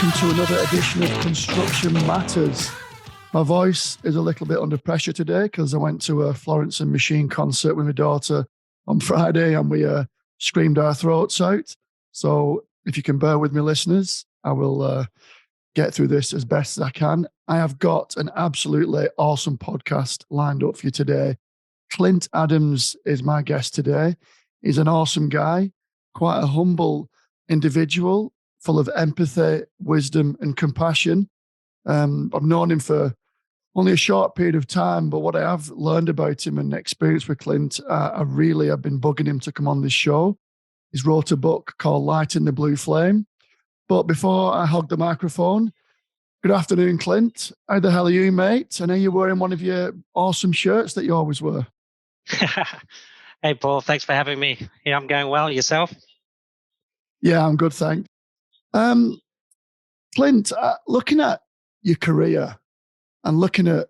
welcome to another edition of Construction Matters. My voice is a little bit under pressure today because I went to a Florence and Machine concert with my daughter on Friday and we screamed our throats out. So if you can bear with me, listeners, I will get through this as best as I can. I have got an absolutely awesome podcast lined up for you today. Clint Adams is my guest today. He's an awesome guy, quite a humble individual, full of empathy, wisdom, and compassion. I've known him for only a short period of time, but what I have learned about him and experience with Clint, I've been bugging him to come on this show. He's wrote a book called Light in the Blue Flame. But before I hog the microphone, good afternoon, Clint. How the hell are you, mate? I know you're wearing one of your awesome shirts that you always wear. Hey, Paul, thanks for having me. Yeah, I'm going well. Yourself? Yeah, I'm good, thanks. Clint, looking at your career and looking at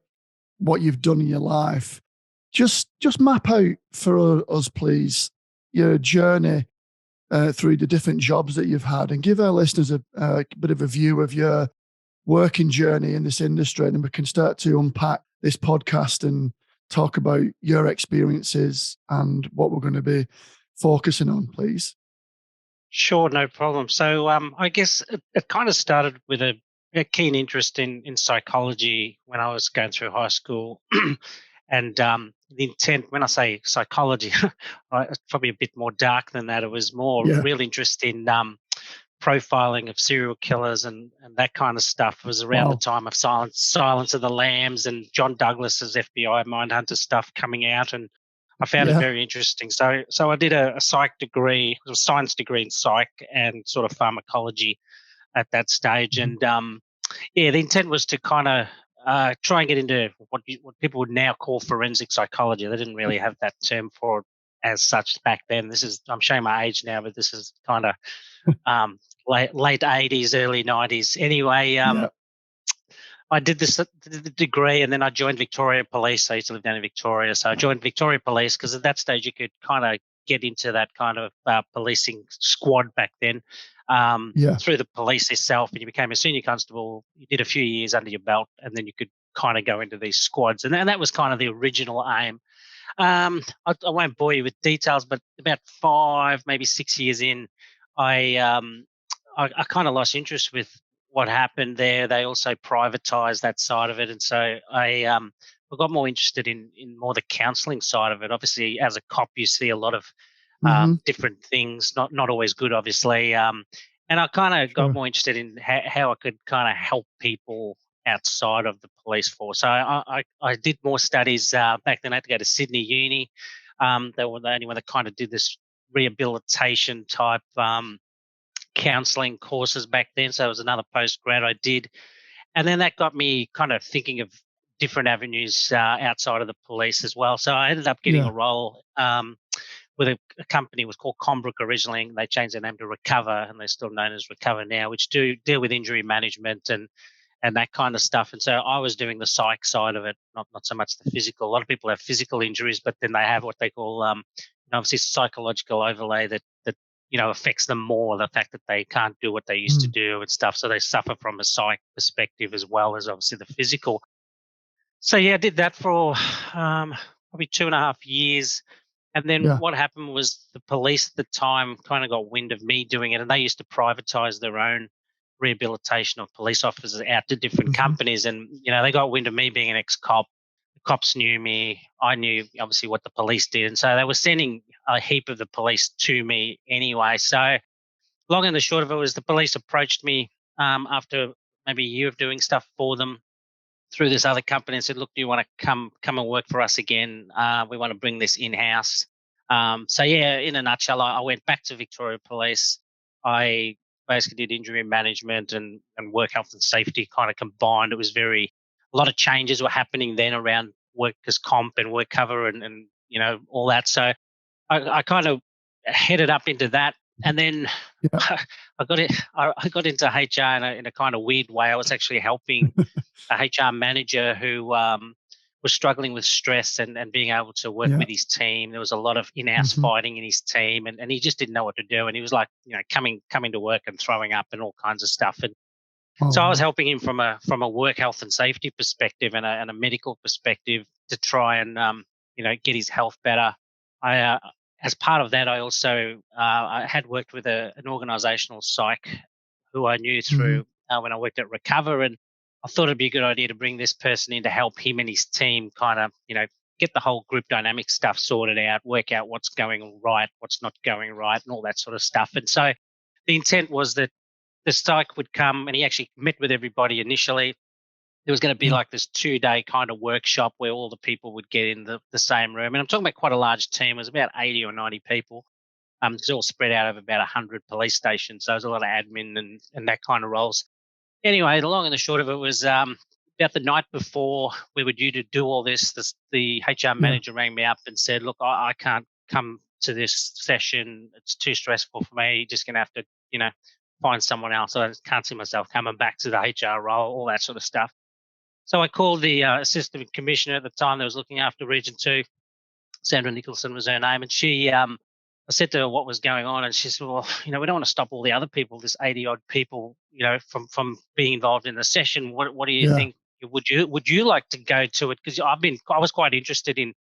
what you've done in your life, just map out for us, please, your journey through the different jobs that you've had and give our listeners a bit of a view of your working journey in this industry. And then we can start to unpack this podcast and talk about your experiences and what we're going to be focusing on, please. Sure, no problem. So I guess it kind of started with a keen interest in psychology when I was going through high school. And the intent, when I say psychology, it's probably a bit more dark than that. It was more real interest in profiling of serial killers and that kind of stuff. It was around the time of Silence of the Lambs and John Douglas's FBI Mindhunter stuff coming out, and I found it very interesting. So I did a psych degree, a science degree in psych and sort of pharmacology at that stage. And the intent was to kind of try and get into what people would now call forensic psychology. They didn't really have that term for it as such back then. I'm showing my age now, but this is kind of late 80s, early 90s. Anyway, I did the degree and then I joined Victorian Police. I used to live down in Victoria. So I joined Victorian Police because at that stage you could kind of get into that kind of policing squad back then through the police itself, and you became a senior constable. You did a few years under your belt and then you could kind of go into these squads. And that was kind of the original aim. I won't bore you with details, but about 5, maybe 6 years in, I kind of lost interest with what happened there. They also privatized that side of it. And so I got more interested in more the counseling side of it. Obviously, as a cop, you see a lot of different things, not always good, obviously. And I kind of got more interested in how I could kind of help people outside of the police force. So I did more studies back then. I had to go to Sydney Uni. They were the only one that kind of did this rehabilitation type counseling courses back then. So it was another postgrad I did. And then that got me kind of thinking of different avenues outside of the police as well. So I ended up getting a role with a company was called Combrook originally. They changed their name to Recover, and they're still known as Recover now, which do deal with injury management and that kind of stuff. And so I was doing the psych side of it, not so much the physical. A lot of people have physical injuries, but then they have what they call obviously psychological overlay that affects them more, the fact that they can't do what they used to do and stuff. So they suffer from a psych perspective as well as obviously the physical. So I did that for probably 2.5 years. And then what happened was the police at the time kind of got wind of me doing it, and they used to privatize their own rehabilitation of police officers out to different companies. And, they got wind of me being an ex-cop. The cops knew me. I knew obviously what the police did. And so they were sending a heap of the police to me anyway. So long and the short of it was the police approached me after maybe a year of doing stuff for them through this other company and said, look, do you want to come and work for us again? We want to bring this in-house. In a nutshell, I went back to Victoria Police. I basically did injury management and work health and safety kind of combined. It was a lot of changes were happening then around workers' comp and work cover and all that. So I kind of headed up into that. And then I got into HR in a kind of weird way. I was actually helping a HR manager who was struggling with stress and being able to work with his team. There was a lot of in-house fighting in his team, and he just didn't know what to do. And he was like, coming to work and throwing up and all kinds of stuff. And Oh, So I was wow. helping him from a work health and safety perspective and a medical perspective to try and get his health better. I as part of that, I also I had worked with an organisational psych who I knew Hmm. through when I worked at Recover, and I thought it'd be a good idea to bring this person in to help him and his team kind of get the whole group dynamic stuff sorted out, work out what's going right, what's not going right, and all that sort of stuff. And so the intent was that the psych would come and he actually met with everybody initially. There was going to be Yeah. like this 2-day kind of workshop where all the people would get in the same room. And I'm talking about quite a large team. It was about 80 or 90 people. It's all spread out over about 100 police stations. So there's a lot of admin and that kind of roles. Anyway, the long and the short of it was about the night before we were due to do all this, the HR Yeah. manager rang me up and said, look, I can't come to this session. It's too stressful for me. You're just going to have to, find someone else. I can't see myself coming back to the HR role, all that sort of stuff. So I called the assistant commissioner at the time that was looking after Region 2. Sandra Nicholson was her name. And I said to her what was going on. And she said, well, we don't want to stop all the other people, this 80 odd people, from being involved in the session. What do you Yeah. think? Would you like to go to it? Because I was quite interested in,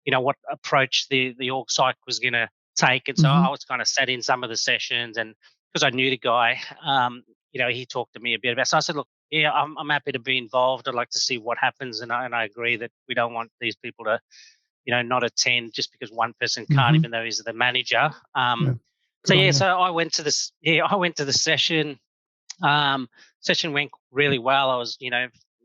what approach the org psych was going to take. And so Hmm. I was kind of sat in some of the sessions, and because I knew the guy, he talked to me a bit about. So I said, look, yeah, I'm happy to be involved. I'd like to see what happens, and I agree that we don't want these people to not attend just because one person can't, Hmm. even though he's the manager. Yeah. So Good on yeah, you. so I went to this. Yeah, I went to the session. Session went really well. I was,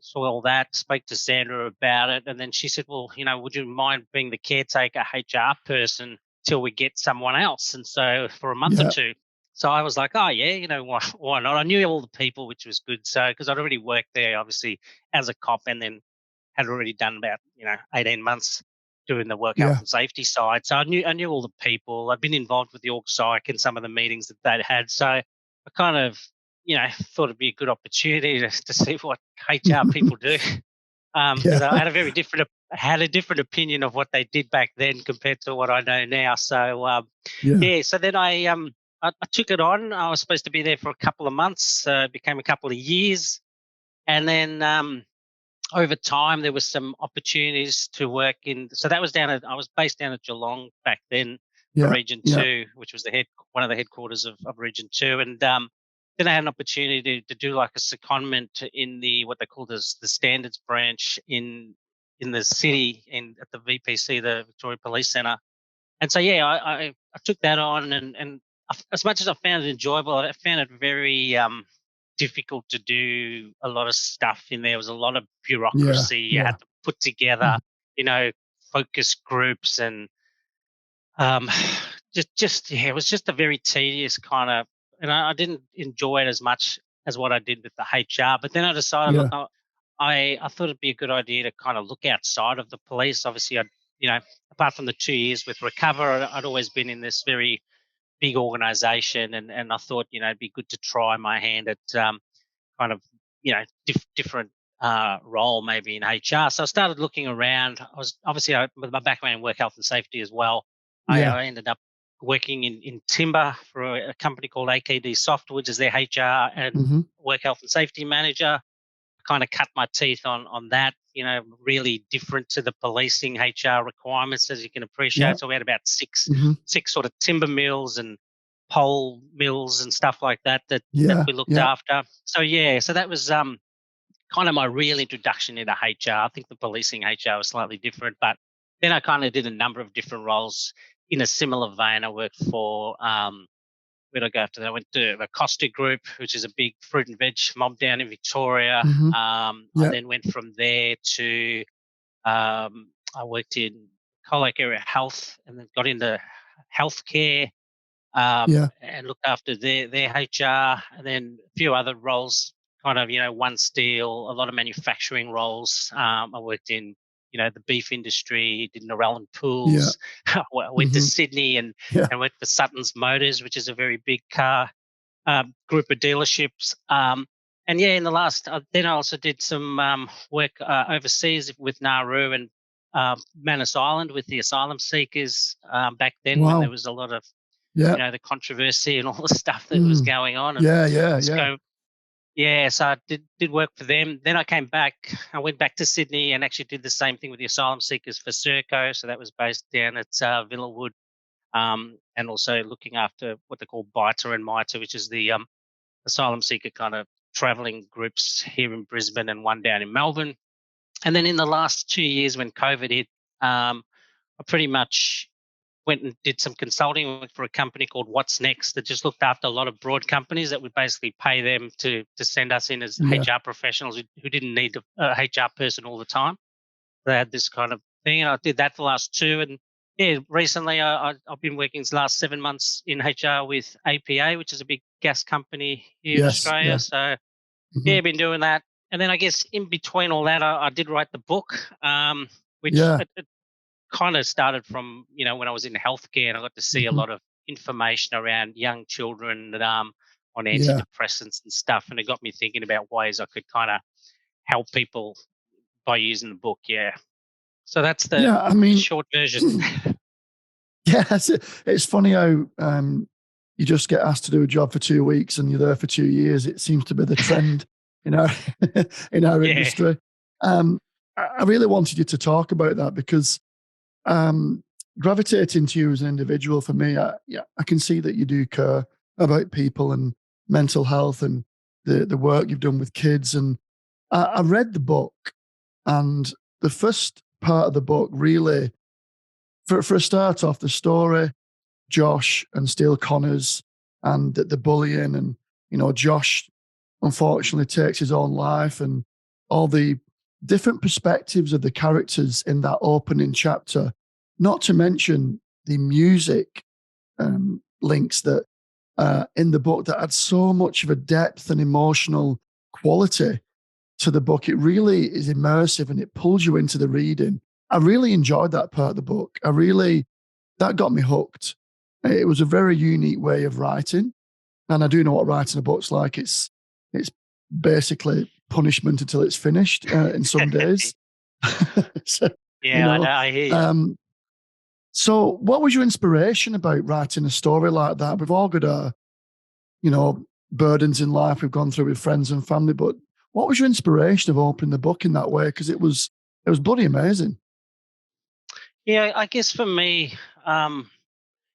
saw all that, spoke to Sandra about it, and then she said, "Well, would you mind being the caretaker HR person till we get someone else?" And so for a month or Yeah. two. So I was like, "Oh yeah, why not?" I knew all the people, which was good. So because I'd already worked there, obviously as a cop, and then had already done about 18 months doing the work health Yeah. and safety side. So I knew all the people. I'd been involved with the org psych and some of the meetings that they'd had. So I kind of thought it'd be a good opportunity to see what HR people do. Because Yeah. I had a different opinion of what they did back then compared to what I know now. So Yeah. yeah, so then I took it on. I was supposed to be there for a couple of months. It became a couple of years, and then over time there was some opportunities to work in. So that was I was based down at Geelong back then for Yeah. Region Yeah. 2, which was one of the headquarters of Region 2. And then I had an opportunity to do like a secondment in what they call the standards branch in the city at the VPC, the Victorian Police Centre. And so yeah, I took that on, and as much as I found it enjoyable, I found it very difficult to do a lot of stuff in there. There was a lot of Yeah. bureaucracy you Yeah. had to put together, Mhm. you know, focus groups, and um, just yeah, it was just a very tedious kind of, and I didn't enjoy it as much as what I did with the HR. But then I decided, look, Yeah. I thought it'd be a good idea to kind of look outside of the police. Obviously, apart from the 2 years with Recover, I'd always been in this very big organisation, and I thought, it'd be good to try my hand at kind of, different role maybe in HR. So I started looking around. I was obviously with my background in work health and safety as well. Yeah. I ended up working in timber for a company called AKD Softwoods as their HR and Hmm. work health and safety manager. Kind of cut my teeth on that. Really different to the policing HR requirements, as you can Yeah. appreciate. So we had about six Hmm. six sort of timber mills and pole mills and stuff like that Yeah. we looked Yeah. after. So yeah, so that was kind of my real introduction into HR. I think the policing HR was slightly different, but then I kind of did a number of different roles in a similar vein. I worked for where did I go after that? I went to the Costa Group, which is a big fruit and veg mob down in Victoria. Hmm. I Yeah. then went from there to I worked in Colac Area Health, and then got into healthcare Yeah. and looked after their HR, and then a few other roles, kind of, One Steel, a lot of manufacturing roles. I worked in, the beef industry, did Narellan Yeah. Pools. I went to Hmm. Sydney Yeah. and worked for Sutton's Motors, which is a very big car group of dealerships. And yeah, in the last, then I also did some work overseas with Nauru and Manus Island with the asylum seekers back then, when there Wow. was a lot of, Yeah. the controversy and all the stuff that was Mm. going on. And Yeah. Yeah. Yeah. so, Yeah, so I did work for them. Then I came back. I went back to Sydney and actually did the same thing with the asylum seekers for Serco. So that was based down at Villawood, and also looking after what they call BITA and MITA, which is the asylum seeker kind of traveling groups here in Brisbane and one down in Melbourne. And then in the last 2 years when COVID hit, I pretty much went and did some consulting for a company called What's Next that just looked after a lot of broad companies that would basically pay them to send us in as Yeah. HR professionals who didn't need a HR person all the time. They had this kind of thing, and I did that for the last two. And yeah, recently I've been working the last 7 months in HR with APA, which is a big gas company here in Yes. Australia. Yeah. So yeah, Hmm. I've been doing that. And then I guess in between all that, I did write the book, which Yeah. it kind of started from, when I was in healthcare and I got to see a Hmm. lot of information around young children that on Yeah. antidepressants and stuff, and it got me thinking about ways I could kind of help people by using the book. Yeah, so that's the Yeah. I mean, short version. yes, it's funny how you just get asked to do a job for 2 weeks and you're there for 2 years. It seems to be the trend in our in our Yeah, industry. I really wanted you to talk about that because um, gravitating to you as an individual for me, yeah, I can see that you do care about people and mental health and the work you've done with kids. And I read the book, and the first part of the book really, for a start off, the story, Josh and Steele Connors, and the bullying, and Josh unfortunately takes his own life, and all the different perspectives of the characters in that opening chapter, not to mention the music links that in the book that add so much of a depth and emotional quality to the book. It really is immersive and it pulls you into the reading. I really enjoyed that part of the book. That got me hooked. It was a very unique way of writing. And I do know what writing a book's like. It's basically punishment until it's finished in some days. So, you yeah, I know. know, I hear you. um, so what was your inspiration about writing a story like that? We've all got our, burdens in life we've gone through with friends and family, but what was your inspiration of opening the book in that way? Because it was bloody amazing. Yeah, I guess for me,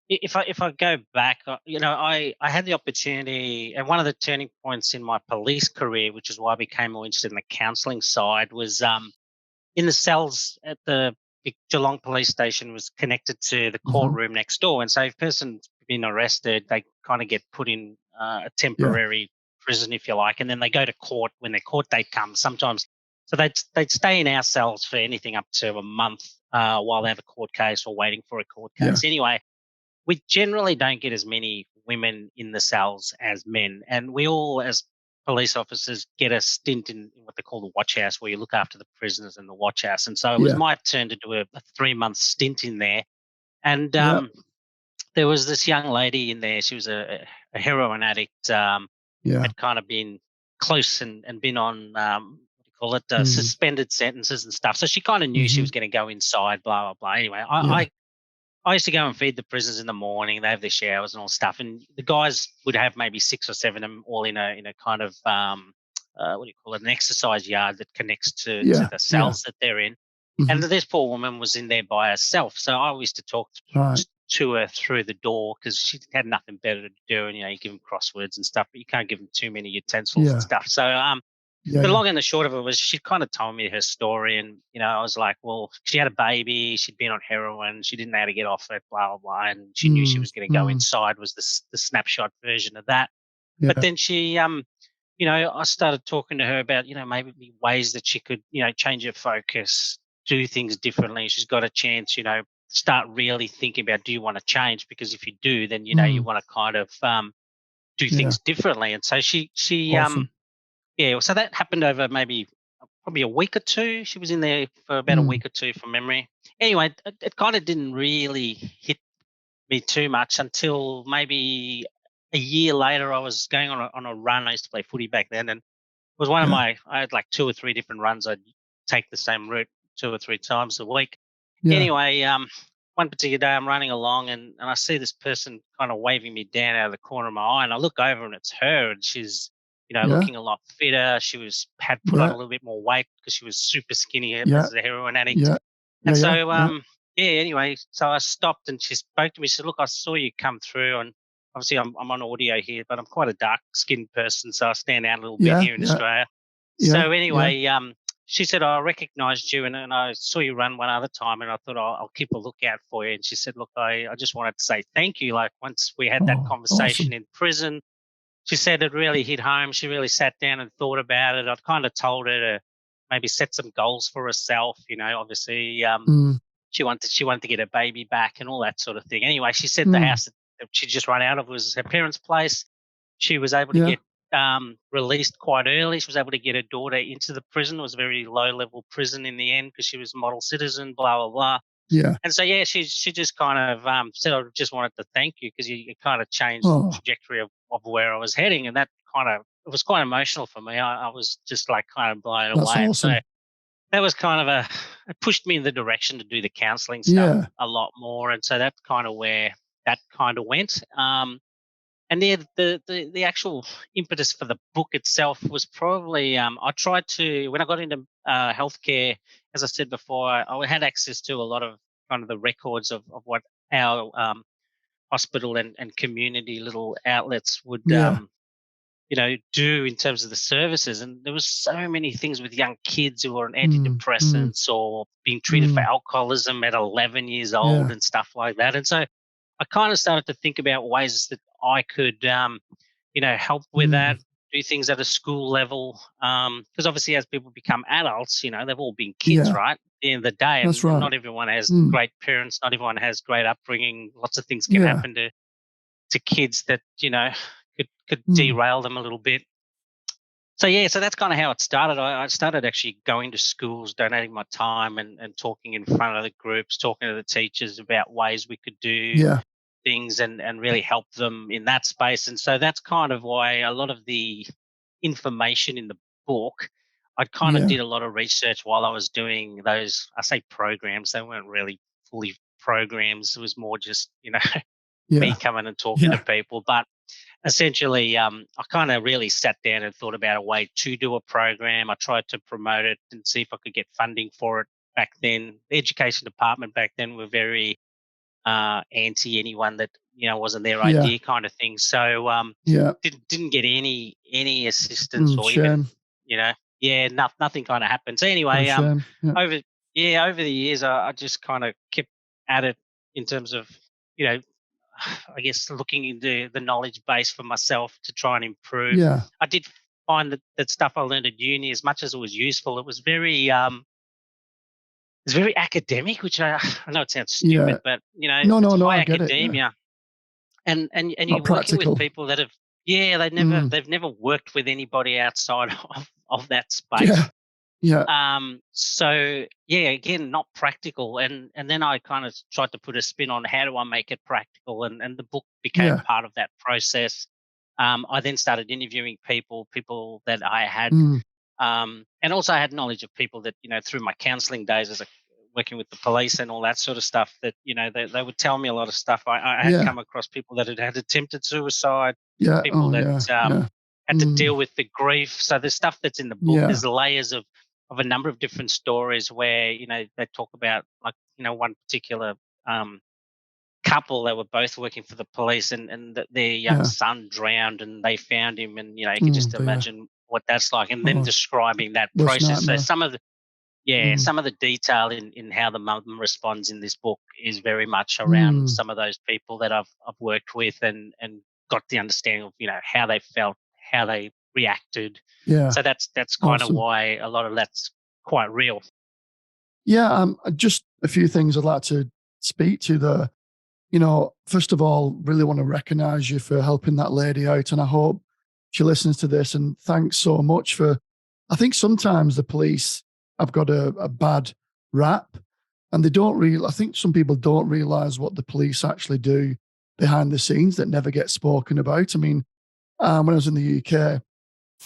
if I go back, I had the opportunity, and one of the turning points in my police career, which is why I became more interested in the counselling side, was in the cells at the Geelong police station was connected to the Hmm. courtroom next door. And so if a person's been arrested, they kind of get put in a Yeah, temporary prison, if you like, and then they go to court when their court date comes. Sometimes, so they'd stay in our cells for anything up to a month while they have a court case or waiting for a court yeah, case. Anyway, we generally don't get as many women in the cells as men, and we all, as police officers, get a stint in what they call the watch house, where you look after the prisoners in the watch house. And so it was yeah, my turn to do a 3 month stint in there, and yeah, there was this young lady in there. She was a heroin addict, yeah. had kind of been close and been on what do you call it, Mm, suspended sentences and stuff. So she kind of knew she hmm. was going to go inside. Blah blah blah. Anyway, Yeah, I used to go and feed the prisoners in the morning. They have their showers and all stuff, and the guys would have maybe 6 or 7 of them all in a kind of what do you call it, an exercise yard that connects to yeah, the yeah. cells that they're in. Hmm. And this poor woman was in there by herself, so I used to talk Right. to her through the door because she had nothing better to do, and you give them crosswords and stuff, but you can't give them too many utensils and Yeah, stuff. So yeah, the yeah, long and the short of it was she kind of told me her story, and I was like, well, she had a baby, she'd been on heroin, she didn't know how to get off it, blah blah blah, and she knew she mm, was going to go mm, inside. Was the snapshot version of that. But yeah, then she I started talking to her about maybe ways that she could change her focus, do things differently. She's got a chance, start really thinking about, do you want to change? Because if you do, then you mm, want to kind of do yeah. things differently. And so she Awesome. yeah, so that happened over maybe probably a week or two. She was in there for about a Mm, week or two from memory. Anyway, it kind of didn't really hit me too much until maybe a year later. I was going on a run. I used to play footy back then, and it was one of yeah, I had like 2 or 3 different runs. I'd take the same route 2 or 3 times a week. yeah, Anyway, one particular day I'm running along, and I see this person kind of waving me down out of the corner of my eye, and I look over and it's her, and she's Yeah. looking a lot fitter. She had put on a Yeah. little bit more weight because she was super skinny Yeah. as a heroin addict. Yeah. Yeah. And Yeah. so, Yeah. yeah, anyway, so I stopped and she spoke to me. She said, "Look, I saw you come through, and obviously I'm on audio here, but I'm quite a dark skinned person, so I stand out a little bit Yeah. here in Yeah. Australia." Yeah. So Yeah. anyway, she said, "I recognised you, and I saw you run one other time, and I thought I'll keep a lookout for you." And she said, "Look, I just wanted to say thank you. Like once we had that Oh, conversation awesome. in prison, she said it really hit home. She really sat down and thought about it. I'd kind of told her to maybe set some goals for herself. Obviously, Mm. she wanted to get her baby back and all that sort of thing. Anyway, she said the Mm. house that she just run out of was her parents' place. She was able to Yeah. get released quite early. She was able to get her daughter into the prison. It was a very low level prison in the end because she was a model citizen. Blah blah blah. Yeah. And so yeah, she just kind of said, "I just wanted to thank you because you kind of changed the Oh, trajectory of where I was heading," and that it was quite emotional for me. I was just like kind of blown that's away, and so awesome. that was kind of it pushed me in the direction to do the counselling stuff Yeah. a lot more, and so that's kind of where that kind of went. And the actual impetus for the book itself was probably I tried to when I got into healthcare, as I said before, I had access to a lot of kind of the records of what our hospital and community little outlets would Yeah. do in terms of the services. And there was so many things with young kids who were on Mm. Mm. antidepressants or being treated for Mm. alcoholism at 11 years old Yeah. and stuff like that. And so I kind of started to think about ways that I could, help with Mm. that, do things at a school level. Because obviously, as people become adults, they've all been kids, Yeah. right? At the end of the day, That's and right. not everyone has Mm. great parents, not everyone has great upbringing. Lots of things can Yeah. happen to kids that could Mm. derail them a little bit. So yeah, so that's kind of how it started. I started actually going to schools, donating my time and talking in front of the groups, talking to the teachers about ways we could do Yeah. things and really help them in that space. And so that's kind of why a lot of the information in the book, I kind of Yeah. did a lot of research while I was doing those, I say programs, they weren't really fully programs. It was more just, me Yeah. coming and talking to Yeah. people. But essentially, I kind of really sat down and thought about a way to do a program. I tried to promote it and see if I could get funding for it back then. The education department back then were very anti anyone that wasn't their Yeah. idea kind of thing. So Yeah. didn't get any assistance Mm. or even Shame. yeah, nothing kind of happened. So What a anyway, shame. Yeah. over over the years, I just kind of kept at it in terms of you know I guess looking into the knowledge base for myself to try and improve. Yeah. I did find that stuff I learned at uni, as much as it was useful, it was very academic, which I know it sounds Yeah. stupid, but No, it's no, no. high I get it. Yeah. academia, and Not you're working with practical. people that have yeah Mm. they've never worked with anybody outside of that space. Yeah. Yeah. So yeah, again, not practical. And then I kind of tried to put a spin on how do I make it practical, and the book became Yeah. part of that process. I then started interviewing people that I had, Mm. and also I had knowledge of people that through my counselling days as a working with the police and all that sort of stuff that they would tell me a lot of stuff. I had Yeah. come across people that had attempted suicide, Yeah. people Oh, that yeah. Yeah. had to Mm. deal with the grief. So the stuff that's in the book, Yeah. there's layers of a number of different stories where they talk about like one particular couple. They were both working for the police, and their young Yeah. son drowned, and they found him, and you can Oh, just dear. imagine what that's like, and them Oh, describing that worst process. So nightmare. some of the yeah, Mm. some of the detail in how the mum responds in this book is very much around Mm. some of those people that I've worked with and got the understanding of how they felt, how they reacted. Yeah. So that's kind of Awesome. why a lot of that's quite real. Yeah. Just a few things I'd like to speak to there. First of all, really want to recognize you for helping that lady out. And I hope she listens to this. And thanks so much for, I think sometimes the police have got a bad rap and they don't really, I think some people don't realize what the police actually do behind the scenes that never get spoken about. I mean, when I was in the UK,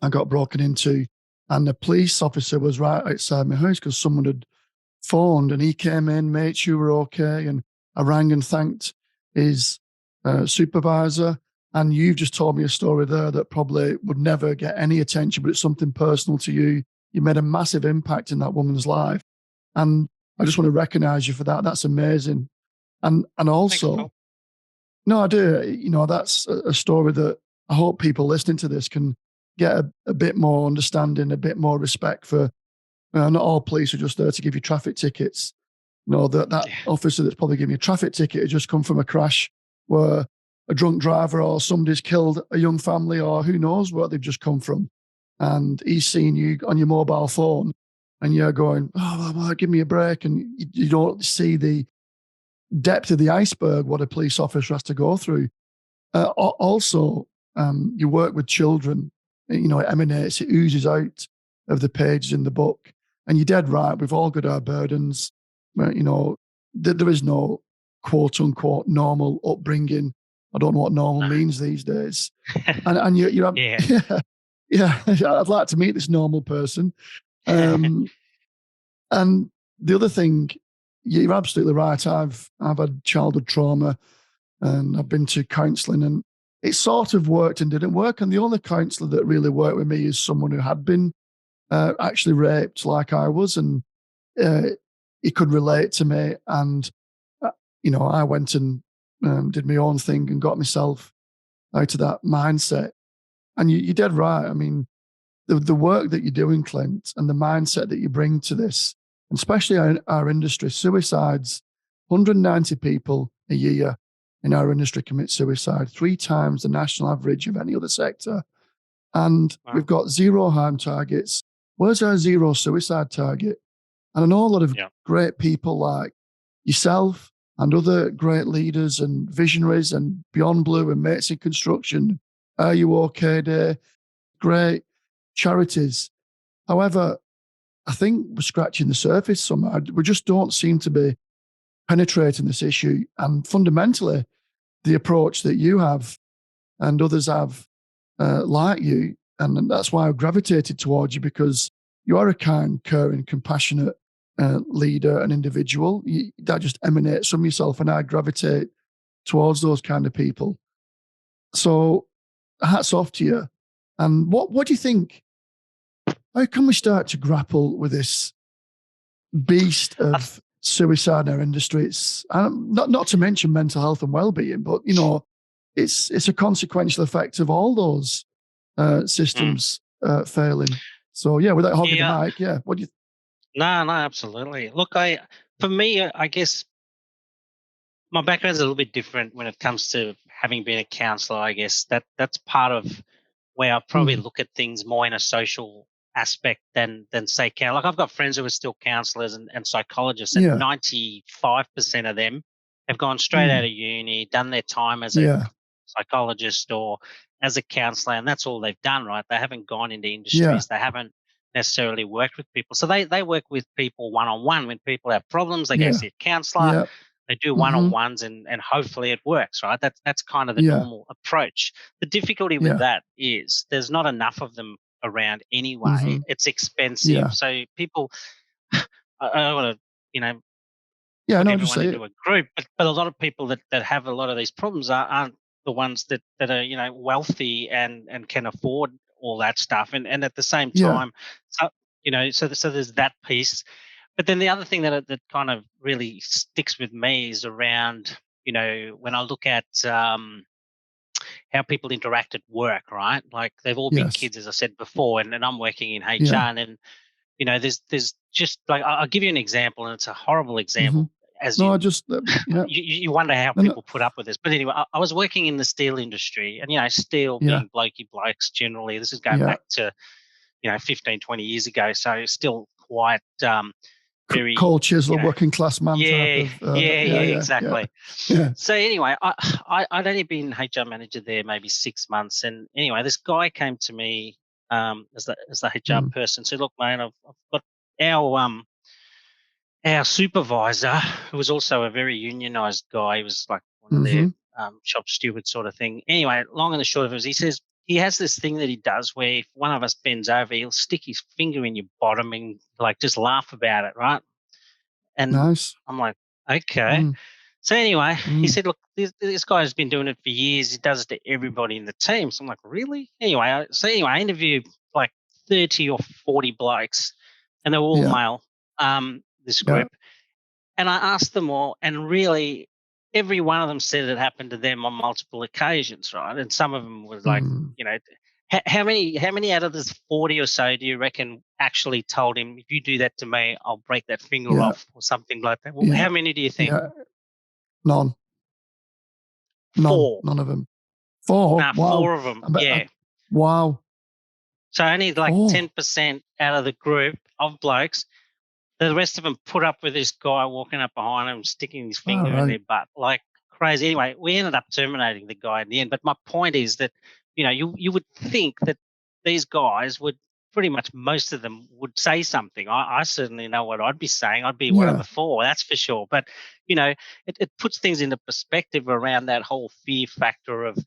I got broken into and the police officer was right outside my house because someone had phoned and he came in, made sure we were okay. And I rang and thanked his supervisor. And you've just told me a story there that probably would never get any attention, but it's something personal to you. You made a massive impact in that woman's life. And I just want to recognize you for that. That's amazing. And Thanks, also, Paul. no, I do. That's a story that I hope people listening to this can get a bit more understanding, a bit more respect for. Not all police are just there to give you traffic tickets. That Yeah. officer that's probably giving you a traffic ticket has just come from a crash where a drunk driver or somebody's killed a young family or who knows where they've just come from. And he's seen you on your mobile phone and you're going, oh, well, give me a break. And you don't see the depth of the iceberg, what a police officer has to go through. Also, you work with children, it emanates, it oozes out of the pages in the book. And you're dead right, we've all got our burdens. There is no quote unquote normal upbringing. I don't know what normal No. means these days. And you're Yeah. yeah, I'd like to meet this normal person. Um, and the other thing, you're absolutely right. I've had childhood trauma and I've been to counselling and it sort of worked and didn't work. And the only counsellor that really worked with me is someone who had been actually raped like I was, and he could relate to me. And, I went and did my own thing and got myself out of that mindset. And you're dead right. I mean, the work that you're doing, Clint, and the mindset that you bring to this, and especially our industry, suicides, 190 people a year in our industry commit suicide, 3 times the national average of any other sector. And Wow. we've got zero harm targets. Where's our zero suicide target? And I know a lot of Yeah. great people like yourself and other great leaders and visionaries and Beyond Blue and Mates in Construction, Are You OK Day, great charities. However, I think we're scratching the surface somehow. We just don't seem to be penetrating this issue. And fundamentally, the approach that you have and others have like you, and that's why I gravitated towards you, because you are a kind, caring, compassionate leader and individual. That just emanates from yourself, and I gravitate towards those kind of people. So hats off to you. And what do you think? How can we start to grapple with this beast I th- of suicide in our industry? It's not to mention mental health and well-being, but it's a consequential effect of all those mm. systems failing. So yeah, without hogging the Yeah. mic, yeah. What do you? No, no, absolutely. Look, for me, I guess my background's a little bit different when it comes to having been a counselor. I guess that's part of where I probably Mm, look at things more in a social aspect than say like I've got friends who are still counselors and psychologists, and yeah. 95% of them have gone straight out Mm, of uni, done their time as a yeah. psychologist or as a counselor, and that's all they've done, right? They haven't gone into Yeah. industries, they haven't necessarily worked with people. So they work with people one on one. When people have problems, they go Yeah. see a counselor, Yeah. they do Mm-hmm. one-on-ones, and hopefully it works, right? That's kind of the Yeah. normal approach. The difficulty with Yeah. that is there's not enough of them around anyway. Mm-hmm. It's expensive. Yeah. So people, I don't want to, Yeah. put No, just everyone say into it. a group, but a lot of people that have a lot of these problems aren't the ones that are, wealthy and can afford all that stuff. And at the same Yeah. time, so there's that piece. But then the other thing that kind of really sticks with me is around, when I look at how people interact at work, right? Like they've all been Yes. kids, as I said before, and I'm working in HR, Yeah. and then there's just like I'll give you an example, and it's a horrible Mm-hmm. example, as No, I in just yeah. you wonder how No, no. people put up with this. But anyway, I was working in the steel industry, and steel Yeah. being blokey blokes generally. This is going Yeah. back to 15, 20 years ago, so still quite very Cold chisel, you know working class man type yeah, of. yeah, Yeah. yeah, Yeah. Yeah. exactly. Yeah. So anyway, I'd only been HR manager there maybe 6 months, and anyway, this guy came to me as the HR Mm, person, said, "Look, mate, I've got our supervisor, who was also a very unionized guy. He was like one of their mm-hmm. shop steward sort of thing. Anyway, long and the short of it is, he says he has this thing that he does where if one of us bends over, he'll stick his finger in your bottom and like just laugh about it, right?" And Nice. I'm like, okay. Mm, So anyway, he Mm. said, "Look, this guy's been doing it for years. He does it to everybody in the team." So I'm like, "Really?" Anyway, I interviewed like 30 or 40 blokes, and they were all Yeah. male. This Yeah. group, and I asked them all, and really, every one of them said it happened to them on multiple occasions, right? And some of them was like, Mm. you know, how many out of this 40 or so do you reckon actually told him, if you do that to me, I'll break that finger Yeah. off or something like that? Well, Yeah. how many do you think? Yeah. None. None. Four. None of them. Four. Nah, Wow. four of them. I, Yeah. wow. So only like Four. 10% out of the group of blokes. The rest of them put up with this guy walking up behind them, sticking his All finger in right. their butt like crazy. Anyway, we ended up terminating the guy in the end. But my point is that, you would think that these guys would pretty much, most of them would say something. I certainly know what I'd be saying. I'd be one of Yeah. the four, that's for sure. But, it puts things into perspective around that whole fear factor of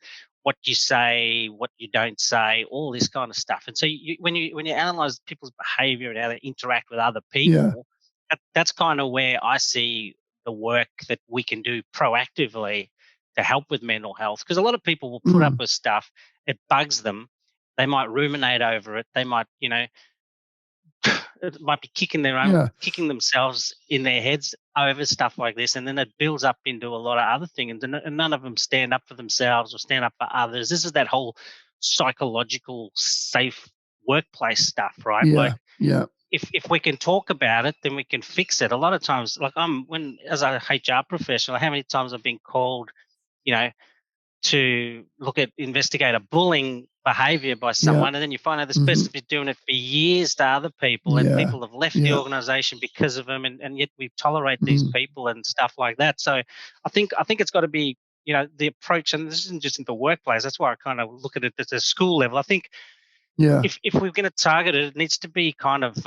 what you say, what you don't say, all this kind of stuff. And so when you analyze people's behavior and how they interact with other Yeah. people, that's kind of where I see the work that we can do proactively to help with mental health. Because a lot of people will put up Mm. with stuff, it bugs them. They might ruminate over it. They might, it might be Yeah. kicking themselves in their heads over stuff like this, and then it builds up into a lot of other things, and none of them stand up for themselves or stand up for others. This is that whole psychological safe workplace stuff, right? Like, Yeah. Yeah. if we can talk about it, then we can fix it. A lot of times, like, when as a HR professional, how many times I've been called, you know, to investigate a bullying behavior by Yeah. someone, and then you find out this Hmm. person's been doing it for years to other people, and Yeah. people have left the Yeah. organization because of them, and yet we tolerate these Mm. people and stuff like that. So I think it's got to be, the approach, and this isn't just in the workplace. That's why I kind of look at it at the school level. I think Yeah. if we're going to target it, it needs to be kind of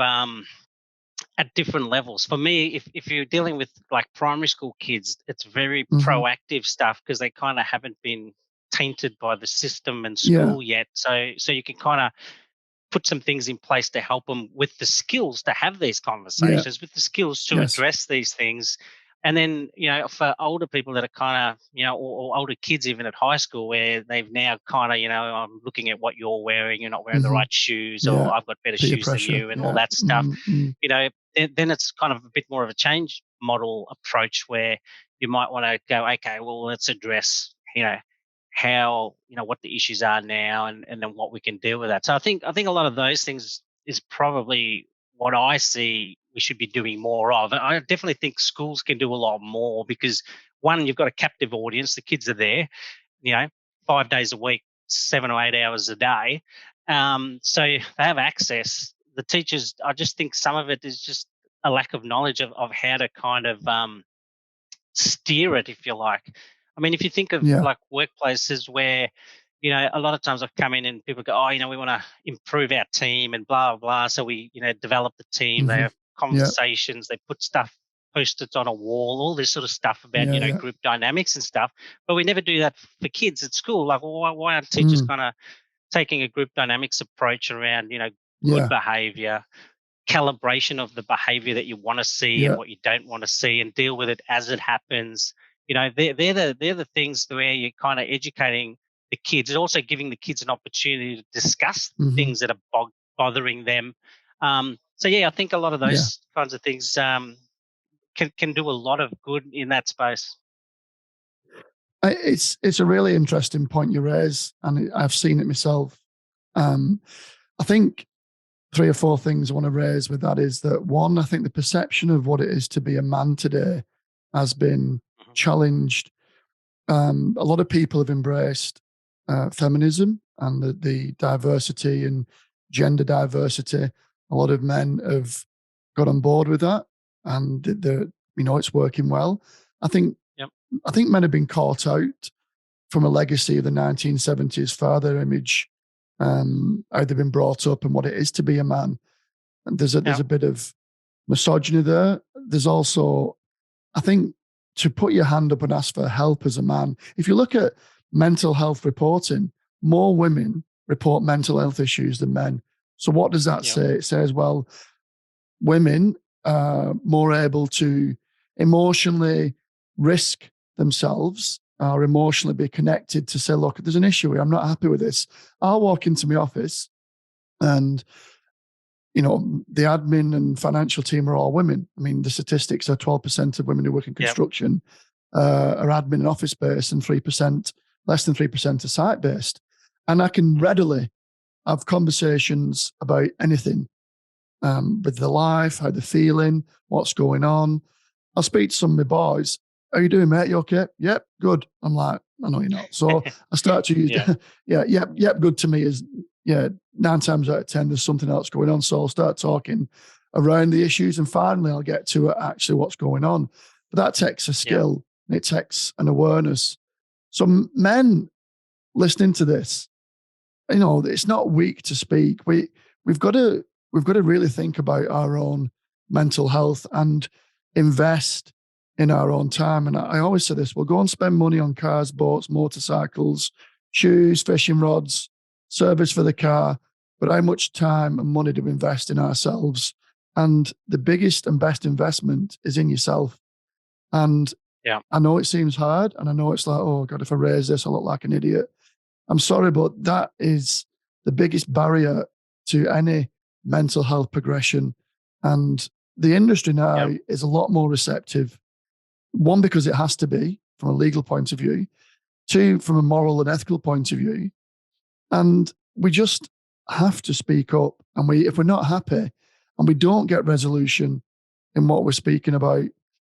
at different levels. For me, if you're dealing with like primary school kids, it's very Hmm. proactive stuff because they kind of haven't been tainted by the system and Yeah. school yet. So you can kind of put some things in place to help them with the skills to have these Yeah. conversations, with the skills to Yes. address these things. And then, for older people that are kind of, or older kids, even at high school, where they've now kind of, I'm looking at what you're wearing, you're not wearing the Hmm. right shoes, Yeah. or I've got better Peer shoes than pressure. you, and all Yeah. that stuff. Mm-hmm. Then it's kind of a bit more of a change model approach where you might want to go, okay, well, let's address, how, what the issues are now, and then what we can deal with that. So I think a lot of those things is probably what I see we should be doing more of. And I definitely think schools can do a lot more because, one, you've got a captive audience, the kids are there, you know, 5 days a week, 7 or 8 hours a day. So they have access. The teachers, I just think some of it is just a lack of knowledge of how to kind of steer it, if you like. I mean, if you think of Yeah. like workplaces where, a lot of times I've come in and people go, oh, we want to improve our team and blah, blah, blah. So we, develop the team, they Hmm. have Yeah. conversations, they put stuff, post-its on a wall, all this sort of stuff about, Yeah. Yeah. group dynamics and stuff. But we never do that for kids at school. Like, well, why aren't teachers Mm. kind of taking a group dynamics approach around, good Yeah. behavior, calibration of the behavior that you want to see and Yeah. what you don't want to see, and deal with it as it happens. They're the things where you're kind of educating the kids, and also giving the kids an opportunity to discuss Hmm. things that are bothering them. So yeah, I think a lot of Yeah. those kinds of things can do a lot of good in that space. It's a really interesting point you raise, and I've seen it myself. Um, I think three or four things I want to raise with that is that one, I think the perception of what it is to be a man today has been Mhm. challenged. A lot of people have embraced feminism and the diversity and gender diversity. A lot of men have got on board with that, and it's working well. I think Yep. I think men have been caught out from a legacy of the 1970s father image, how they've been brought up and what it is to be a man. And there's Yep. a bit of misogyny there. There's also, I think, to put your hand up and ask for help as a man. If you look at mental health reporting, more women report mental health issues than men. So what does that Yep. say? It says, well, women are more able to emotionally risk themselves or emotionally be connected to say, look, there's an issue here. I'm not happy with this. I'll walk into my office and, the admin and financial team are all women. I mean, the statistics are 12% of women who work in construction are admin and office based, and 3%, less than 3% are site based. And I can readily have conversations about anything with their life, how they're feeling, what's going on. I'll speak to some of my boys. How you doing, mate? You okay? Yep, good. I'm like, I know you're not. So I start to use, yep, good to me is, 9 times out of 10, there's something else going on. So I'll start talking around the issues and finally I'll get to actually what's going on. But that takes a skill and it takes an awareness. So men listening to this, it's not weak to speak. We've got to really think about our own mental health and invest in our own time. And I always say this: we'll go and spend money on cars, boats, motorcycles, shoes, fishing rods, service for the car. But how much time and money do we invest in ourselves? And the biggest and best investment is in yourself. And I know it seems hard, and I know it's like, oh God, if I raise this, I look like an idiot. I'm sorry, but that is the biggest barrier to any mental health progression. And the industry now is a lot more receptive. One, because it has to be from a legal point of view. Two, from a moral and ethical point of view. And we just have to speak up. And if we're not happy and we don't get resolution in what we're speaking about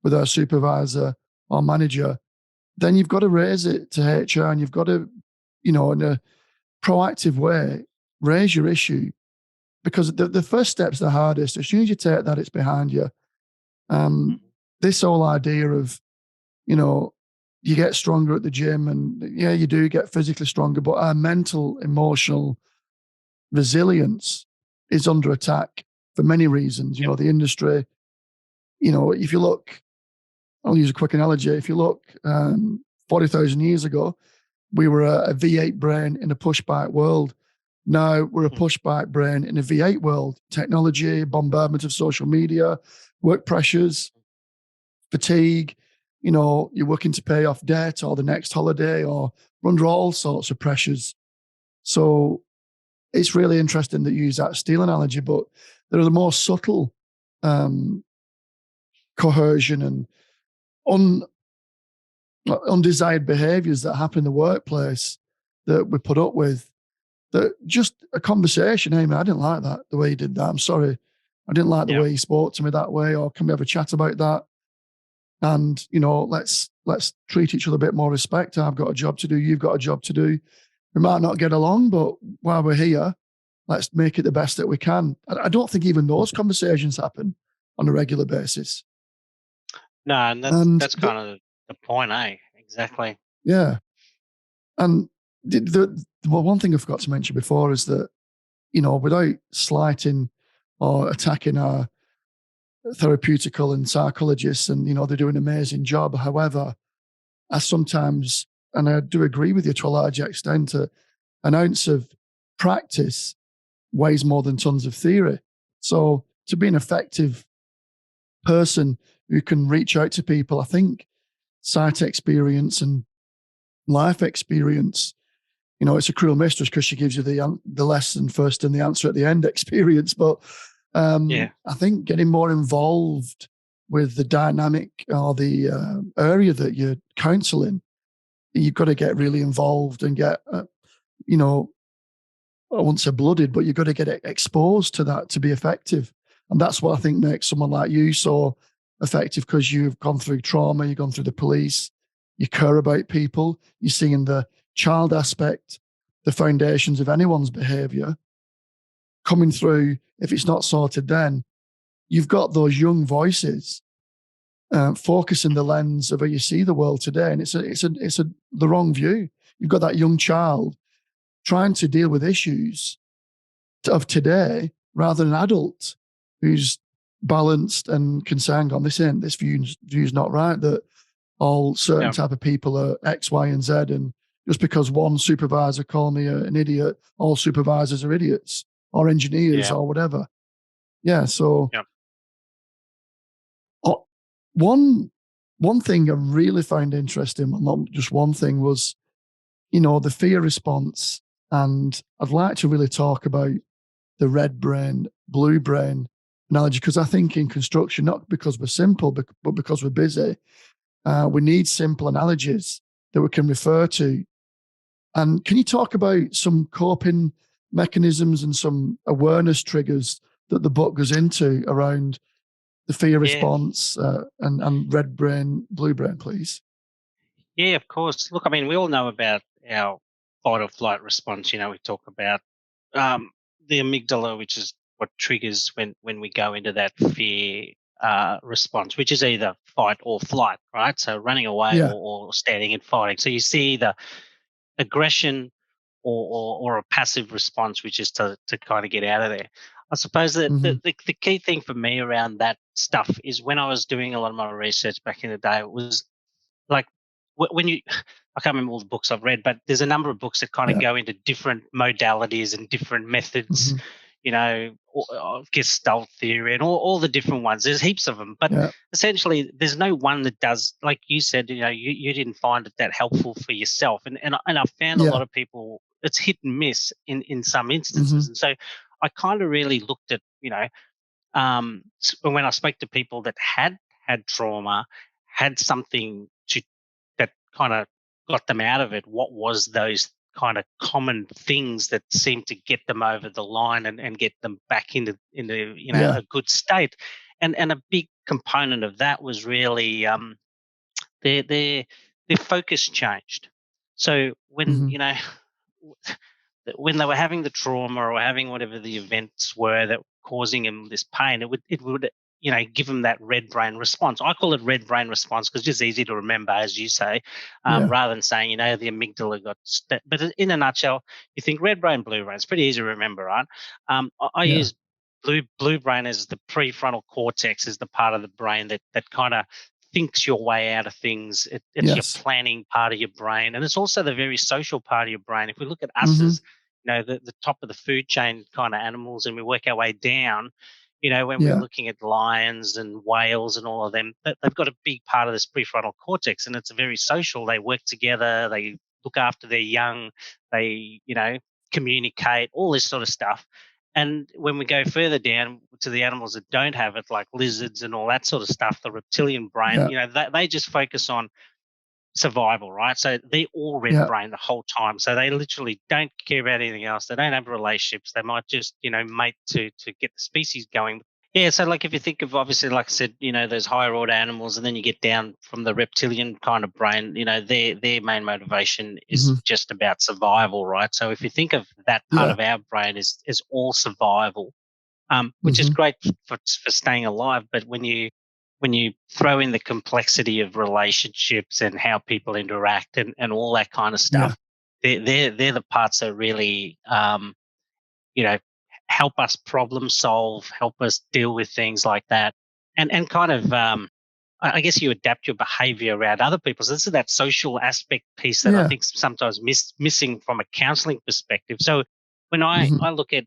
with our supervisor or manager, then you've got to raise it to HR and you've got to, in a proactive way, raise your issue, because the first step's the hardest. As soon as you take that, it's behind you. This whole idea of, you get stronger at the gym and you do get physically stronger, but our mental, emotional resilience is under attack for many reasons. The industry, if you look, I'll use a quick analogy. If you look 40,000 years ago, we were a V8 brain in a push-bike world. Now we're a push-bike brain in a V8 world. Technology, bombardment of social media, work pressures, fatigue. You're working to pay off debt or the next holiday, or under all sorts of pressures. So it's really interesting that you use that steel analogy, but there are the more subtle coercion and undesired behaviors that happen in the workplace that we put up with, that just a conversation. Hey, man, I didn't like that, the way you did that. I'm sorry. I didn't like the way you spoke to me that way. Or can we have a chat about that? And, let's treat each other a bit more respect. I've got a job to do. You've got a job to do. We might not get along, but while we're here, let's make it the best that we can. I don't think even those conversations happen on a regular basis. No, and that's kind of the point, eh? Exactly. Yeah. And one thing I forgot to mention before is that, without slighting or attacking our therapeutical and psychologists, and, they're doing an amazing job. However, I sometimes, and I do agree with you to a large extent, an ounce of practice weighs more than tons of theory. So to be an effective person who can reach out to people, I think site experience and life experience, it's a cruel mistress because she gives you the lesson first and the answer at the end experience. But I think getting more involved with the dynamic or the area that you're counseling, you've got to get really involved and get, I won't say blooded, but you've got to get exposed to that to be effective. And that's what I think makes someone like you so effective, because you've gone through trauma, you've gone through the police, you care about people, you're seeing the child aspect, the foundations of anyone's behavior coming through. If it's not sorted, then you've got those young voices focusing the lens of how you see the world today. And it's the wrong view. You've got that young child trying to deal with issues of today rather than an adult who's balanced and can say, hang on, this view's not right, that all certain type of people are X, Y, and Z. And just because one supervisor called me an idiot, all supervisors are idiots or engineers or whatever. Yeah. So one one thing I really found interesting, well, not just one thing, was, the fear response. And I'd like to really talk about the red brain, blue brain analogy, because I think in construction, not because we're simple, but because we're busy, we need simple analogies that we can refer to. And can you talk about some coping mechanisms and some awareness triggers that the book goes into around the fear Yeah, response and red brain, blue brain, please? yeah, of course. Look, I mean, we all know about our fight or flight response. We talk about um, the amygdala, which is what triggers when we go into that fear response, which is either fight or flight, right? So running away Yeah. or standing and fighting. So you see the aggression or a passive response, which is to kind of get out of there. I suppose that Mm-hmm. the key thing for me around that stuff is when I was doing a lot of my research back in the day, it was like when you I can't remember all the books I've read, but there's a number of books that kind of Yeah. go into different modalities and different methods, Mm-hmm. Gestalt theory and all the different ones. There's heaps of them, but Yeah. essentially there's no one that does, like you said, you didn't find it that helpful for yourself. And I found a Yeah. lot of people, it's hit and miss in some Mm-hmm. instances. And so I kind of really looked at, when I spoke to people that had trauma, had something that kind of got them out of it, what was those kind of common things that seemed to get them over the line and get them back into Yeah. a good state. And a big component of that was really their their their focus changed. So when Mm-hmm. when they were having the trauma or having whatever the events were that were causing them this pain, it would give them that red brain response. I call it red brain response because it's just easy to remember, as you say, Yeah. rather than saying the amygdala got. But in a nutshell, you think red brain, blue brain. It's pretty easy to remember, right? I Yeah. use blue brain as the prefrontal cortex, is the part of the brain that kind of thinks your way out of things. It's your Yes. planning part of your brain, and it's also the very social part of your brain. If we look at us Mm-hmm. as the top of the food chain kind of animals, and we work our way down, when we're Yeah. looking at lions and whales and all of them, they've got a big part of this prefrontal cortex, and it's very social. They work together, they look after their young, they communicate, all this sort of stuff. And when we go further down to the animals that don't have it, like lizards and all that sort of stuff, the reptilian brain, Yeah. they just focus on survival, right? So they're all red Yeah. brain the whole time. So they literally don't care about anything else. They don't have relationships. They might just, mate to get the species going. Yeah, so like if you think of, obviously, like I said, those higher order animals, and then you get down from the reptilian kind of brain, their main motivation is Mm-hmm. just about survival, right? So if you think of that part Yeah. of our brain as all survival, which is Mm-hmm. great for staying alive. But when you throw in the complexity of relationships and how people interact and all that kind of Yeah. stuff, they're the parts that really you know help us problem solve, help us deal with things like that, and kind of I guess you adapt your behavior around other people. So this is that social aspect piece that I Yeah. think sometimes missing from a counseling perspective. So when I Mm-hmm. I look at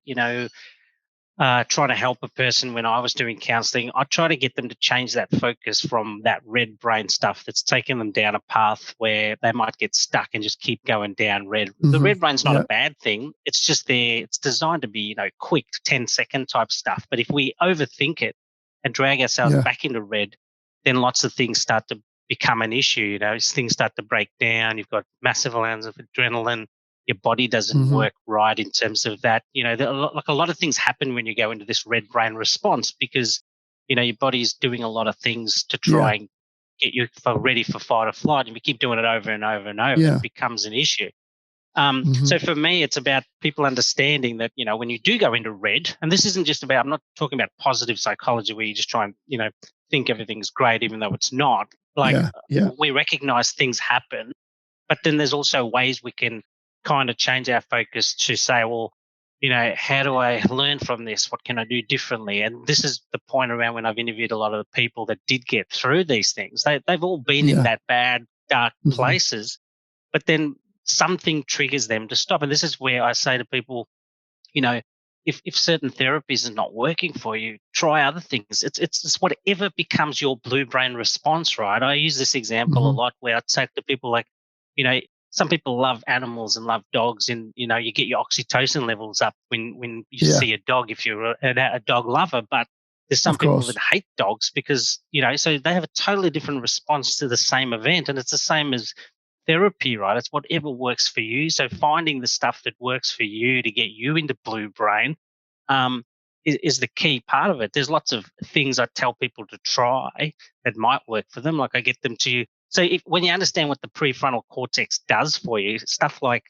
trying to help a person when I was doing counseling, I try to get them to change that focus from that red brain stuff that's taking them down a path where they might get stuck and just keep going down red. The Mm-hmm. red brain's not a Yeah. bad thing. It's just there. It's designed to be, quick 10-second type stuff. But if we overthink it and drag ourselves Yeah. back into red, then lots of things start to become an issue. Things start to break down. You've got massive amounts of adrenaline, your body doesn't Mm-hmm. work right in terms of that. Like a lot of things happen when you go into this red brain response because, your body's doing a lot of things to Yeah. try and get you ready for fight or flight. And if you keep doing it over and over and over, it Yeah. becomes an issue. Mm-hmm. So for me, it's about people understanding that, when you do go into red, and this isn't just about, I'm not talking about positive psychology where you just try and, think everything's great, even though it's not. Like Yeah. Yeah. we recognize things happen, but then there's also ways we can kind of change our focus to say, well, how do I learn from this? What can I do differently? And this is the point around when I've interviewed a lot of the people that did get through these things. They've all been in Yeah. that bad, dark Mm-hmm. places, but then something triggers them to stop. And this is where I say to people, you know, if certain therapies are not working for you, try other things. It's whatever becomes your blue brain response, right? I use this example a Hmm. lot where I say to people like, you know, some people love animals and love dogs, and you get your oxytocin levels up when you Yeah, see a dog if you're a dog lover. But there's some of people that course. hate dogs because so they have a totally different response to the same event, and it's the same as therapy, right? It's whatever works for you. So finding the stuff that works for you to get you into blue brain um, is the key part of it. There's lots of things I tell people to try that might work for them. Like I get them to. So when you understand what the prefrontal cortex does for you, stuff like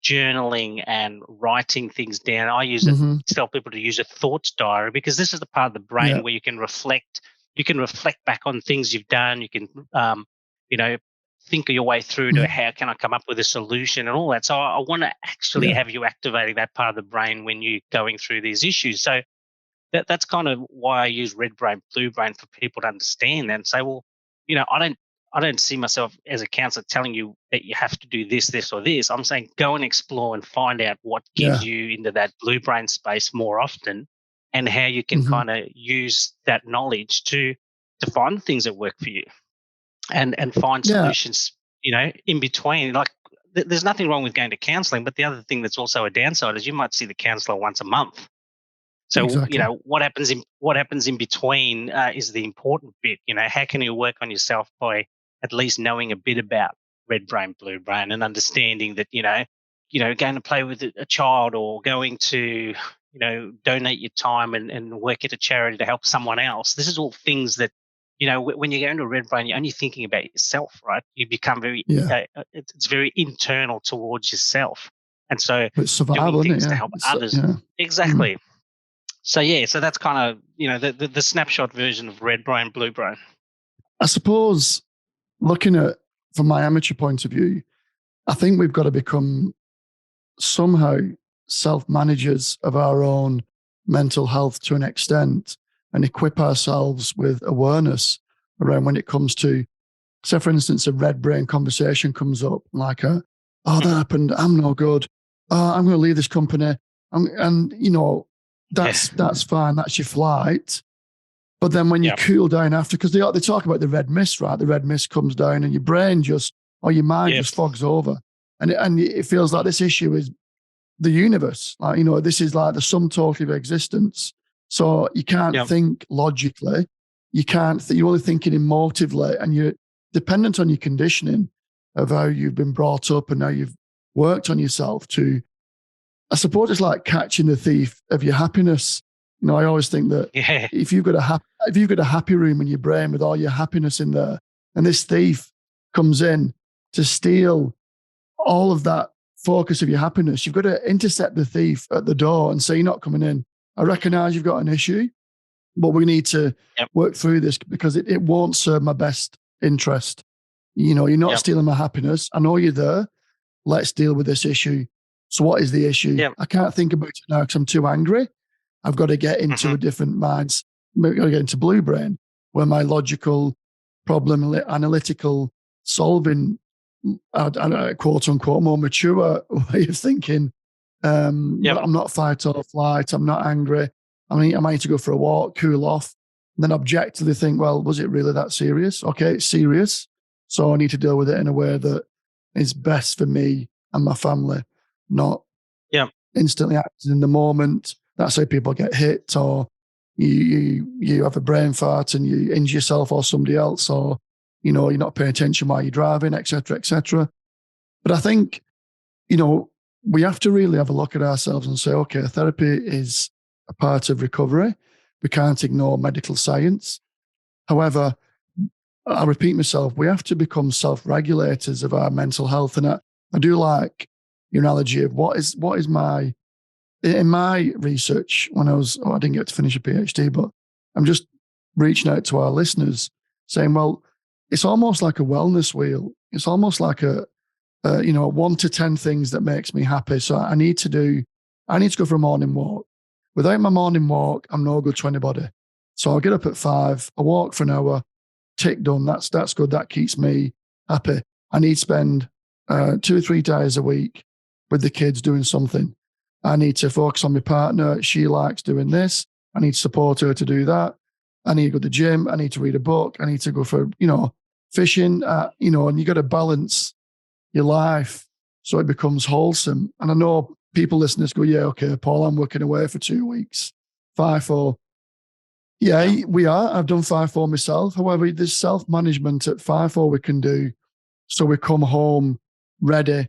journaling and writing things down, I use it. Hmm. Tell people to use a thoughts diary because this is the part of the Yeah, brain where you can reflect. You can reflect back on things you've done. You can, you know, think of your way through to mhm, how can I come up with a solution and all that. So I want to actually yeah, have you activating that part of the brain when you're going through these issues. So that's kind of why I use red brain, blue brain for people to understand that and say, well, I don't see myself as a counselor telling you that you have to do this, this, or this. I'm saying go and explore and find out what gives yeah. you into that blue brain space more often and how you can Hmm. kind of use that knowledge to find things that work for you and find Yeah, solutions, in between. Like there's nothing wrong with going to counseling, but the other thing that's also a downside is you might see the counselor once a month. So exactly. what happens in between is the important bit. How can you work on yourself by at least knowing a bit about red brain, blue brain, and understanding that going to play with a child or going to donate your time and work at a charity to help someone else. This is all things that when you go into red brain, you're only thinking about yourself, right? You become very Yeah, it's very internal towards yourself, and so but it's doing survival, isn't it? things to Yeah, help it's others. yeah. Mm. Exactly. So yeah, so that's kind of the snapshot version of red brain, blue brain. I suppose looking at from my amateur point of view, I think we've got to become somehow self-managers of our own mental health to an extent and equip ourselves with awareness around when it comes to, say, for instance, a red brain conversation comes up like, oh, that Mhm. happened. I'm no good. I'm going to leave this company. And, Yeah, that's fine. That's your flight. But then when you yeah, cool down after, because they talk about the red mist, right? The red mist comes down and your brain just, or your mind yep, just fogs over. And it feels like this issue is the universe. Like, this is like the sum total of existence. So you can't yep, think logically. You can't, you're only thinking emotively, and you're dependent on your conditioning of how you've been brought up and how you've worked on yourself to, I suppose it's like catching the thief of your happiness. I always think that yeah, if you've got a happy room in your brain with all your happiness in there, and this thief comes in to steal all of that focus of your happiness, you've got to intercept the thief at the door and say, "You're not coming in. I recognize you've got an issue, but we need to yep, work through this because it won't serve my best interest. You're not yep, stealing my happiness. I know you're there. Let's deal with this issue." So what is the issue? yep, I can't think about it now because I'm too angry. I've got to get into hmm, a different minds. I've got to get into blue brain, where my logical, problem analytical solving, quote unquote, more mature way of thinking. yep, I'm not fight or flight. I'm not angry. I might need to go for a walk, cool off, and then objectively think, well, was it really that serious? Okay, it's serious. So I need to deal with it in a way that is best for me and my family, not yep, instantly acting in the moment. That's how people get hit, or you have a brain fart and you injure yourself or somebody else, or you're not paying attention while you're driving, etc., etc. But I think you know we have to really have a look at ourselves and say, okay, therapy is a part of recovery. We can't ignore medical science. However, I repeat myself, we have to become self-regulators of our mental health. And I do like your analogy of what is my in my research when I didn't get to finish a PhD, but I'm just reaching out to our listeners saying, well, it's almost like a wellness wheel. It's almost like a 1 to 10 things that makes me happy. So I need to go for a morning walk. Without my morning walk, I'm no good to anybody. So I'll get up at 5, I walk for an hour, tick done. That's good. That keeps me happy. I need to spend 2 or 3 days a week with the kids doing something. I need to focus on my partner. She likes doing this. I need to support her to do that. I need to go to the gym. I need to read a book. I need to go for, fishing, and you got to balance your life so it becomes wholesome. And I know people listeners go, yeah, okay, Paul, I'm working away for 2 weeks, 5-4. Yeah, we are. I've done 5-4 myself. However, there's self-management at 5-4 we can do. So we come home ready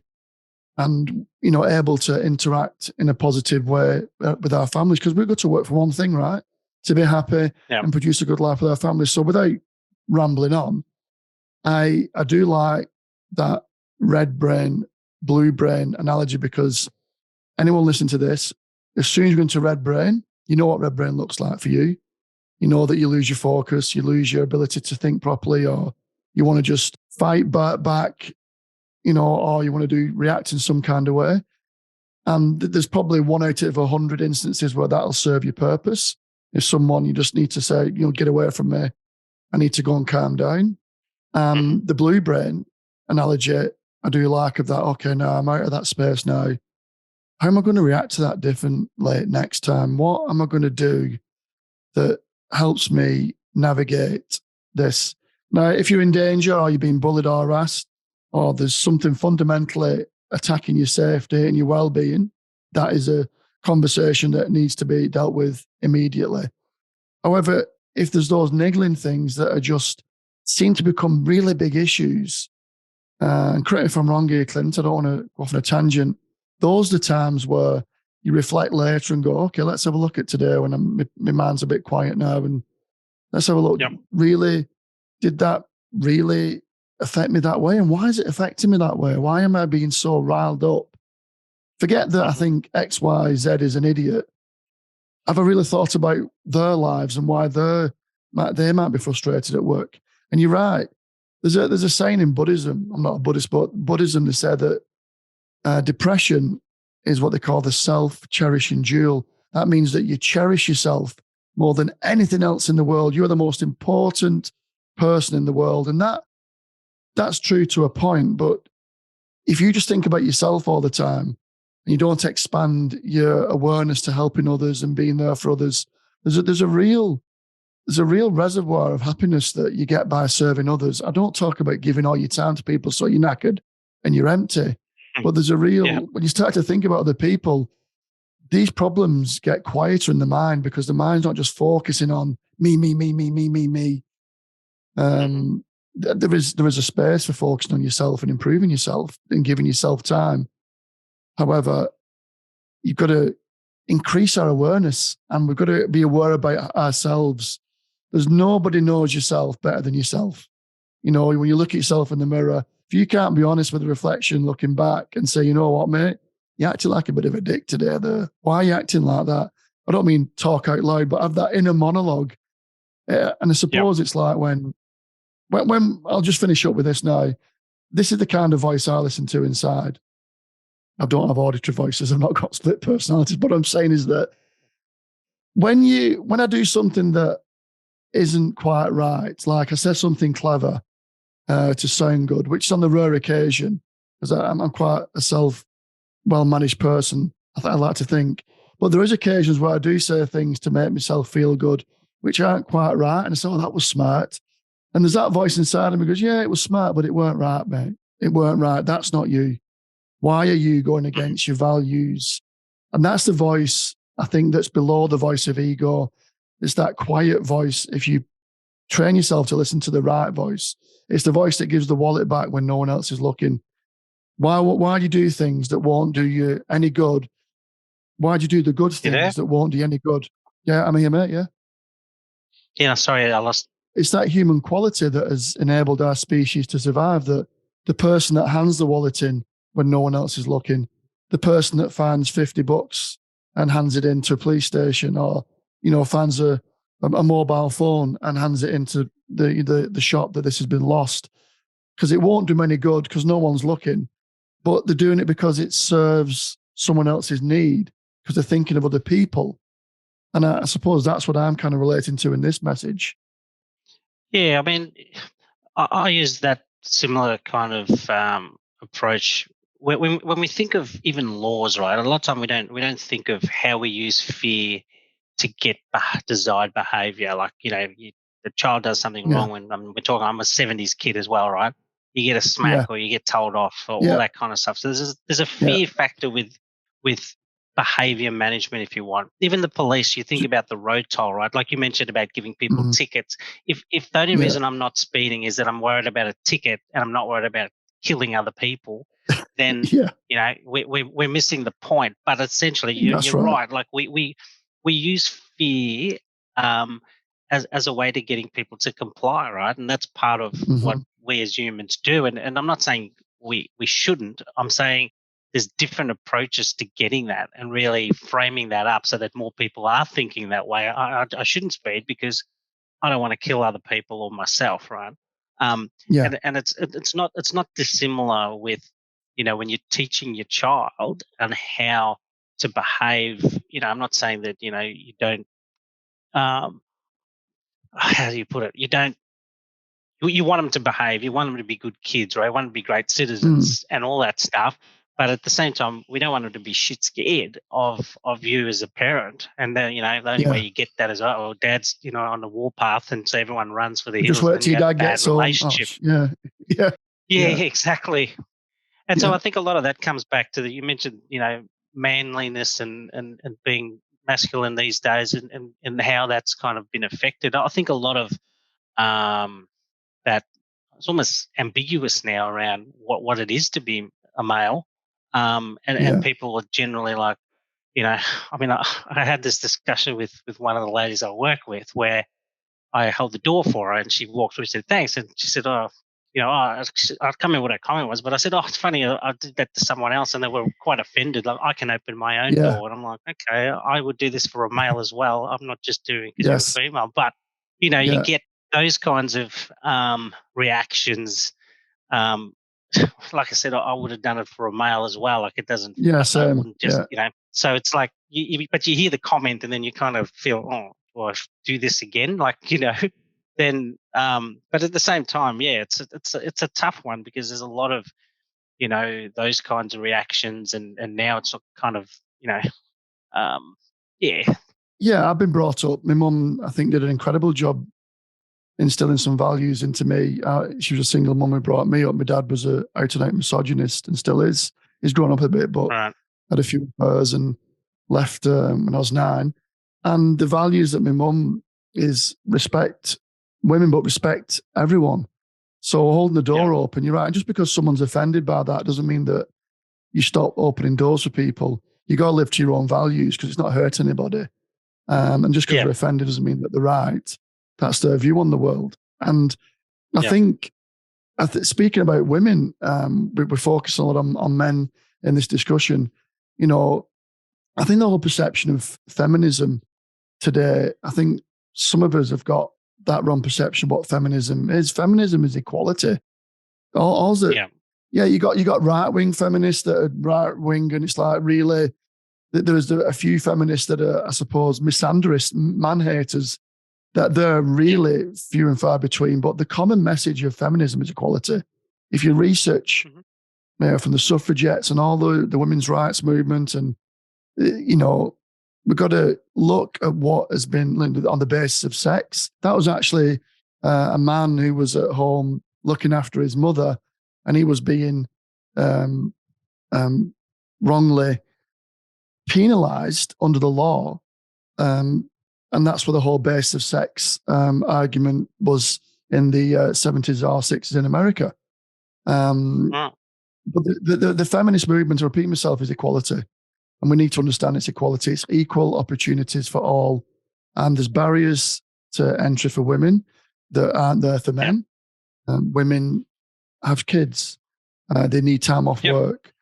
and, able to interact in a positive way with our families, because we've got to work for one thing, right? To be happy and produce a good life with our families. So without rambling on, I do like that red brain, blue brain analogy, because anyone listening to this, as soon as you go into red brain, you know what red brain looks like for you. You know that you lose your focus, you lose your ability to think properly, or you want to just fight back, or you want to react in some kind of way. And there's probably 1 out of 100 instances where that'll serve your purpose. If someone you just need to say, get away from me, I need to go and calm down. The blue brain analogy, I do like of that. Okay, now I'm out of that space now. How am I going to react to that differently next time? What am I going to do that helps me navigate this? Now, if you're in danger or you're being bullied or harassed, or there's something fundamentally attacking your safety and your well-being, that is a conversation that needs to be dealt with immediately. However, if there's those niggling things that are just seem to become really big issues, and correct me if I'm wrong here, Clint, I don't want to go off on a tangent, those are the times where you reflect later and go, okay, let's have a look at today when my mind's a bit quiet now, and let's have a look. Yep. Really, did that really affect me that way? And why is it affecting me that way? Why am I being so riled up? Forget that I think X, Y, Z is an idiot. Have I really thought about their lives and why they might be frustrated at work? And you're right. There's a saying in Buddhism. I'm not a Buddhist, but Buddhism, they say that depression is what they call the self-cherishing jewel. That means that you cherish yourself more than anything else in the world. You're the most important person in the world. And that's true to a point. But if you just think about yourself all the time and you don't expand your awareness to helping others and being there for others, there's a real reservoir of happiness that you get by serving others. I don't talk about giving all your time to people so you're knackered and you're empty. But there's a real, when you start to think about other people, these problems get quieter in the mind because the mind's not just focusing on me. There is a space for focusing on yourself and improving yourself and giving yourself time. However, you've got to increase our awareness, and we've got to be aware about ourselves. There's nobody knows yourself better than yourself. When you look at yourself in the mirror, if you can't be honest with the reflection looking back and say, you know what, mate, you're acting like a bit of a dick today there. Why are you acting like that? I don't mean talk out loud, but have that inner monologue. And I suppose it's like when I'll just finish up with this now. This is the kind of voice I listen to inside. I don't have auditory voices. I've not got split personalities. But what I'm saying is that when I do something that isn't quite right, like I say something clever to sound good, which is on the rare occasion, because I'm quite a well-managed person, I like to think. But there is occasions where I do say things to make myself feel good, which aren't quite right. And I say, oh, that was smart. And there's that voice inside of me goes, yeah, it was smart, but it weren't right, mate. It weren't right. That's not you. Why are you going against your values? And that's the voice, I think, that's below the voice of ego. It's that quiet voice. If you train yourself to listen to the right voice, it's the voice that gives the wallet back when no one else is looking. Why do you do things that won't do you any good? Why do you do the good things that won't do you any good? Yeah, I'm here, mate, yeah. Yeah, sorry, I lost. It's that human quality that has enabled our species to survive, that the person that hands the wallet in when no one else is looking, the person that finds $50 and hands it into a police station, or, finds a mobile phone and hands it into the shop that this has been lost. Because it won't do them any good because no one's looking, but they're doing it because it serves someone else's need, because they're thinking of other people. And I suppose that's what I'm kind of relating to in this message. Yeah, I mean, I use that similar kind of approach when we think of even laws, right? A lot of time we don't think of how we use fear to get desired behavior. Like, the child does something Yeah. wrong. When I'm a '70s kid as well, right? You get a smack Yeah. or you get told off or all Yeah. that kind of stuff. So there's a Yeah. fear factor with behavior management, if you want. Even the police, you think about the road toll, right? Like you mentioned about giving people Mhm. tickets. If the only Yeah. reason I'm not speeding is that I'm worried about a ticket and I'm not worried about killing other people, then Yeah. we're missing the point. But essentially, That's you're right. right. Like we use fear um, as a way to getting people to comply, right? And that's part of what Mhm. we as humans do. And I'm not saying we shouldn't. I'm saying there's different approaches to getting that and really framing that up so that more people are thinking that way. I shouldn't speed because I don't want to kill other people or myself, right? Yeah. And it's not dissimilar with when you're teaching your child on how to behave. I'm not saying that you don't. Um, how do you put it? You want them to behave. You want them to be good kids, right? You want them to be great Mm. citizens and all that stuff. But at the same time, we don't want them to be shit scared of you as a parent. And then the only way Yeah. you get that is, oh, dad's on the warpath, and so everyone runs for the Just hills, and wait then till you your have a dad bad gets home. Oh, relationship. yeah. Yeah. Yeah, Yeah. exactly. And so Yeah. I think a lot of that comes back to you mentioned, manliness and being masculine these days, and how that's kind of been affected. I think a lot of um, that it's almost ambiguous now around what it is to be a male. And Yeah. people are generally like, I mean, I had this discussion with one of the ladies I work with where I held the door for her and she walked through and said, thanks. And she said, oh, I can't remember what her comment was, but I said, oh, it's funny. I did that to someone else and they were quite offended. Like, I can open my own Yeah. door. And I'm like, okay, I would do this for a male as well. I'm not just doing it because you're a Yes. female. But, you Yeah. get those kinds of reactions. Um, like I said, I would have done it for a male as well. Like it doesn't, Yeah. I Same. wouldn't just, Yeah. So it's like, but you hear the comment and then you kind of feel, oh, well, I should do this again. Like, then, but at the same time, yeah, it's a tough one because there's a lot of, those kinds of reactions and now it's kind of, um, yeah, Yeah. I've been brought up. My mum, I think, did an incredible job instilling some values into me. She was a single mum who brought me up. My dad was a out and out misogynist and still is. He's grown up a bit, but right. had a few affairs and left when I was 9. And the values that my mum is respect women, but respect everyone. So holding the Yeah. door open, you're right. And just because someone's offended by that doesn't mean that you stop opening doors for people. You got to live to your own values because it's not hurting anybody. And just because Yeah. they're offended doesn't mean that they're right. That's their view on the world. And I Yeah. think, speaking about women, we're focusing a lot on men in this discussion. You know, I think the whole perception of feminism today, I think some of us have got that wrong perception of what feminism is. Feminism is equality. All's it, Yeah. yeah, you got right wing feminists that are right wing, and it's like really there's a few feminists that are, I suppose, misandrists, man haters, that they're Yeah. really few and far between. But the common message of feminism is equality. If you research, Hmm. from the suffragettes and all the women's rights movement, and you know, we've got to look at what has been on the basis of sex. That was actually a man who was at home looking after his mother, and he was being um, um, wrongly penalised under the law. Um, and that's where the whole base of sex argument was in the 70s or 60s in America. Um, Wow. but the feminist movement, to repeat myself, is equality. And we need to understand it's equality. It's equal opportunities for all. And there's barriers to entry for women that aren't there for Yeah. men. Women have kids. They need time off Yep. work.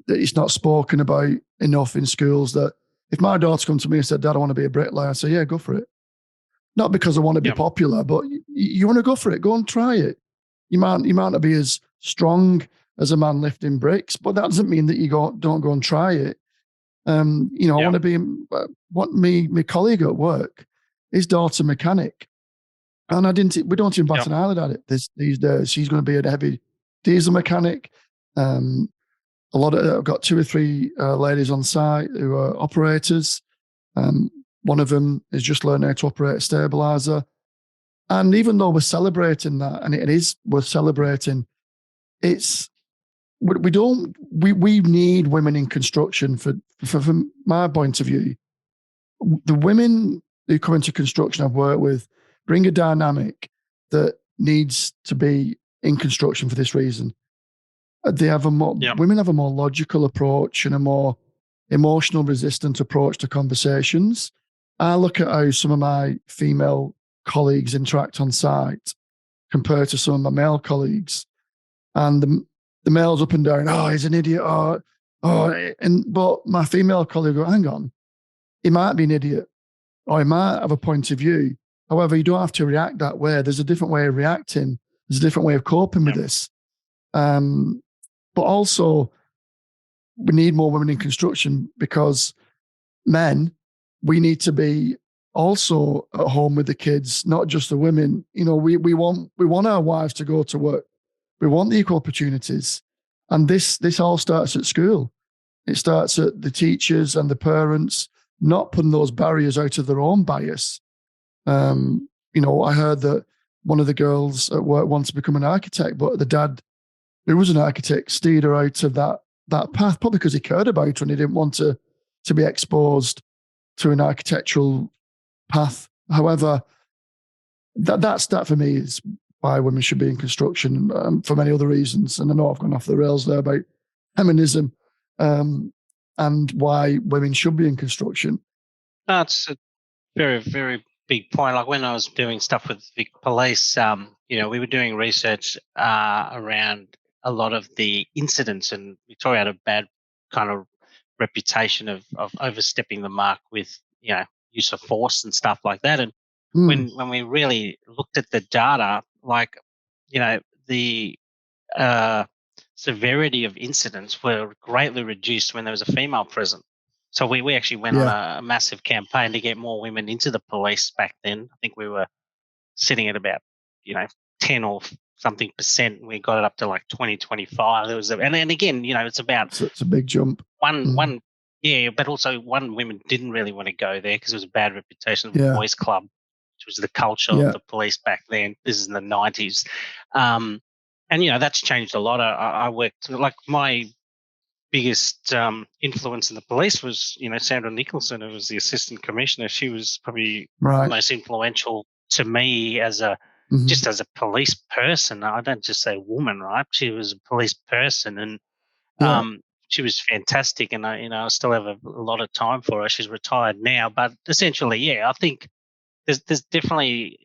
It's not spoken about enough in schools that if my daughter come to me and said, Dad, I want to be a bricklayer, I say, yeah, go for it. Not because I want to be Yep. popular, but you want to go for it. Go and try it. You might not be as strong as a man lifting bricks, but that doesn't mean that don't go and try it. I Yep. want to be what my colleague at work, his daughter mechanic, and we don't even bat Yep. an eyelid at it these days. She's going to be a heavy diesel mechanic. I've got 2 or 3 ladies on site who are operators. One of them is just learning how to operate a stabilizer. And even though we're celebrating that, and we're celebrating, we need women in construction from my point of view. The women who come into construction I've worked with bring a dynamic that needs to be in construction for this reason. Women have a more logical approach and a more emotional resistant approach to conversations. I look at how some of my female colleagues interact on site compared to some of my male colleagues. And the male's up and down, oh, he's an idiot. But my female colleague go, hang on, he might be an idiot or he might have a point of view. However, you don't have to react that way. There's a different way of reacting. There's a different way of coping with this. But also, we need more women in construction because men, we need to be also at home with the kids, not just the women. You know, we want our wives to go to work. We want the equal opportunities. And this all starts at school. It starts at the teachers and the parents not putting those barriers out of their own bias. You know, I heard that one of the girls at work wants to become an architect, but the dad, who was an architect, steered her out of that path, probably because he cared about her and he didn't want to be exposed to an architectural path. However, that for me is why women should be in construction, for many other reasons. And I know I've gone off the rails there about feminism, and why women should be in construction. That's a very, very big point. Like when I was doing stuff with Vic Police, you know, we were doing research around a lot of the incidents, and Victoria had a bad kind of reputation of overstepping the mark with, you know, use of force and stuff like that. And when we really looked at the data, like, you know, the severity of incidents were greatly reduced when there was a female present. So we actually went on a massive campaign to get more women into the police back then. I think we were sitting at about, you know, 10 or something percent. We got it up to like 20, 25. There was, and again, you know, it's about it's a big jump. One, yeah, but also women didn't really want to go there because it was a bad reputation of a boys' club, which was the culture of the police back then. This is in the 90s. And, you know, that's changed a lot. I worked, like my biggest influence in the police was, you know, Sandra Nicholson, who was the assistant commissioner. She was probably the most influential to me as just as a police person. I don't just say woman, right? She was a police person, and she was fantastic. And I still have a lot of time for her. She's retired now, but essentially, I think there's definitely,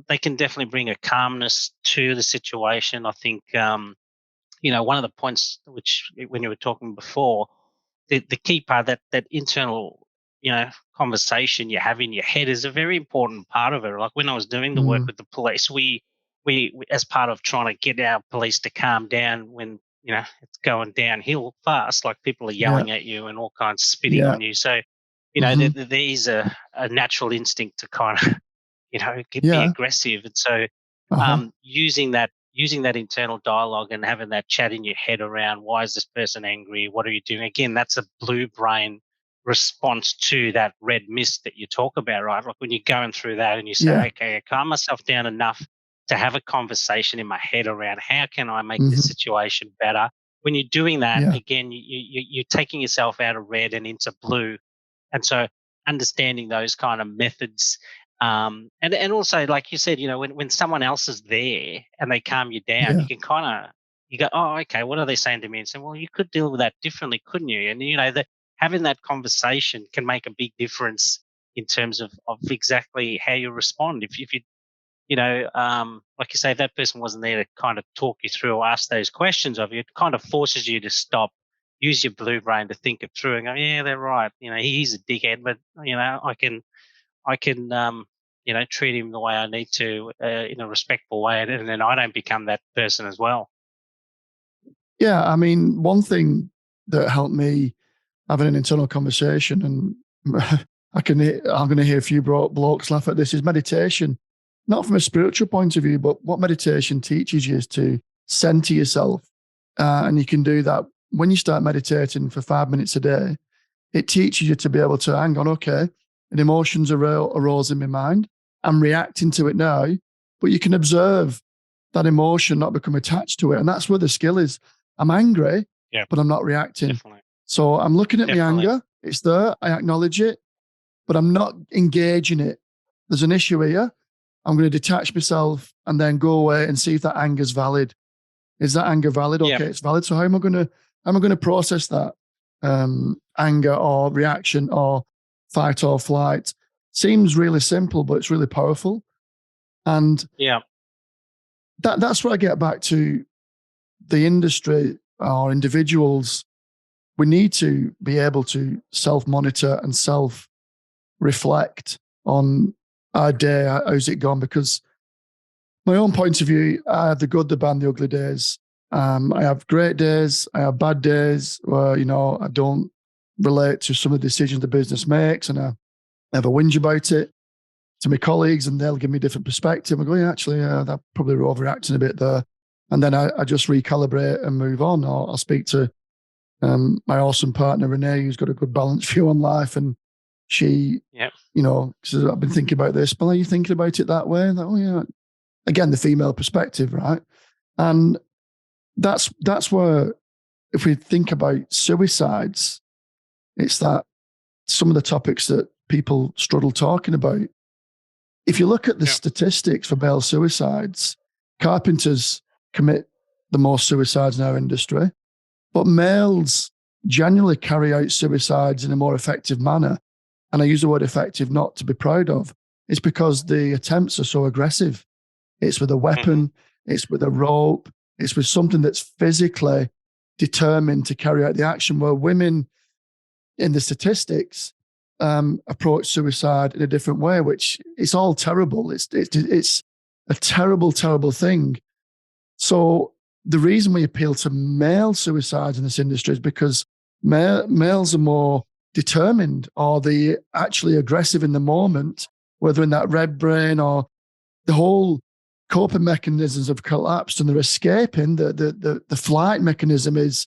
they can definitely bring a calmness to the situation. I think, you know, one of the points which, when you were talking before, the key part, that internal, you know, conversation you have in your head is a very important part of it. Like when I was doing the work with the police, we as part of trying to get our police to calm down when, you know, it's going downhill fast, like people are yelling at you and all kinds, spitting on you. So, you know, there is a natural instinct to kind of, you know, be aggressive. And so using that internal dialogue and having that chat in your head around, why is this person angry? What are you doing? Again, that's a blue brain response to that red mist that you talk about, right? Like when you're going through that and you say, okay, I calm myself down enough to have a conversation in my head around how can I make this situation better? When you're doing that, again, you're taking yourself out of red and into blue. And so understanding those kind of methods, and also, like you said, you know, when someone else is there and they calm you down, you can kind of, you go, oh, okay, what are they saying to me? And say, well, you could deal with that differently, couldn't you? And, you know, having that conversation can make a big difference in terms of exactly how you respond. If you know, like you say, if that person wasn't there to kind of talk you through or ask those questions of you, it kind of forces you to stop, use your blue brain to think it through and go, yeah, they're right. You know, he's a dickhead, but, you know, I can, you know, treat him the way I need to, in a respectful way, and then I don't become that person as well. Yeah, I mean, one thing that helped me having an internal conversation, and I'm going to hear a few blokes laugh at this, is meditation. Not from a spiritual point of view, but what meditation teaches you is to center yourself, and you can do that when you start meditating for 5 minutes a day, it teaches you to be able to hang on, okay, an emotion's arose in my mind. I'm reacting to it now, but you can observe that emotion, not become attached to it. And that's where the skill is. I'm angry, but I'm not reacting. Definitely. So I'm looking at Definitely. my anger. It's there. I acknowledge it, but I'm not engaging it. There's an issue here. I'm going to detach myself and then go away and see if that anger is valid. Is that anger valid? Okay, it's valid. So how am I going to process that anger or reaction or fight or flight? Seems really simple, but it's really powerful. And that's where I get back to the industry or individuals. We need to be able to self-monitor and self-reflect on our day. How's it gone? Because my own point of view, I have the good, the bad, the ugly days. I have great days. I have bad days where, I don't relate to some of the decisions the business makes, and I have a whinge about it to my colleagues, and they'll give me a different perspective. I go, yeah, actually, that probably overreacting a bit there. And then I just recalibrate and move on. Or I'll speak to my awesome partner, Renee, who's got a good balanced view on life. And she, says, I've been thinking about this, but are you thinking about it that way? Like, oh, yeah. Again, the female perspective, right? And that's where, if we think about suicides, it's that some of the topics that people struggle talking about. If you look at the statistics for male suicides, carpenters commit the most suicides in our industry, but males generally carry out suicides in a more effective manner. And I use the word effective not to be proud of. It's because the attempts are so aggressive. It's with a weapon, it's with a rope, it's with something that's physically determined to carry out the action, where women in the statistics approach suicide in a different way, which is all terrible. It's a terrible, terrible thing. So the reason we appeal to male suicides in this industry is because males are more determined, or they actually aggressive in the moment, whether in that red brain or the whole coping mechanisms have collapsed and they're escaping. The flight mechanism is,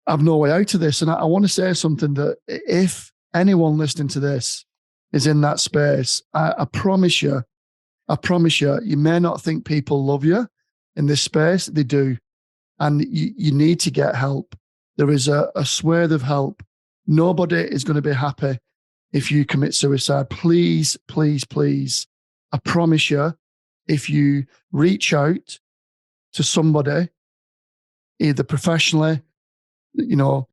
I've no way out of this. And I want to say something that if anyone listening to this is in that space, I promise you, you may not think people love you in this space. They do. And you need to get help. There is a swathe of help. Nobody is going to be happy if you commit suicide. Please, please, please. I promise you, if you reach out to somebody, either professionally, the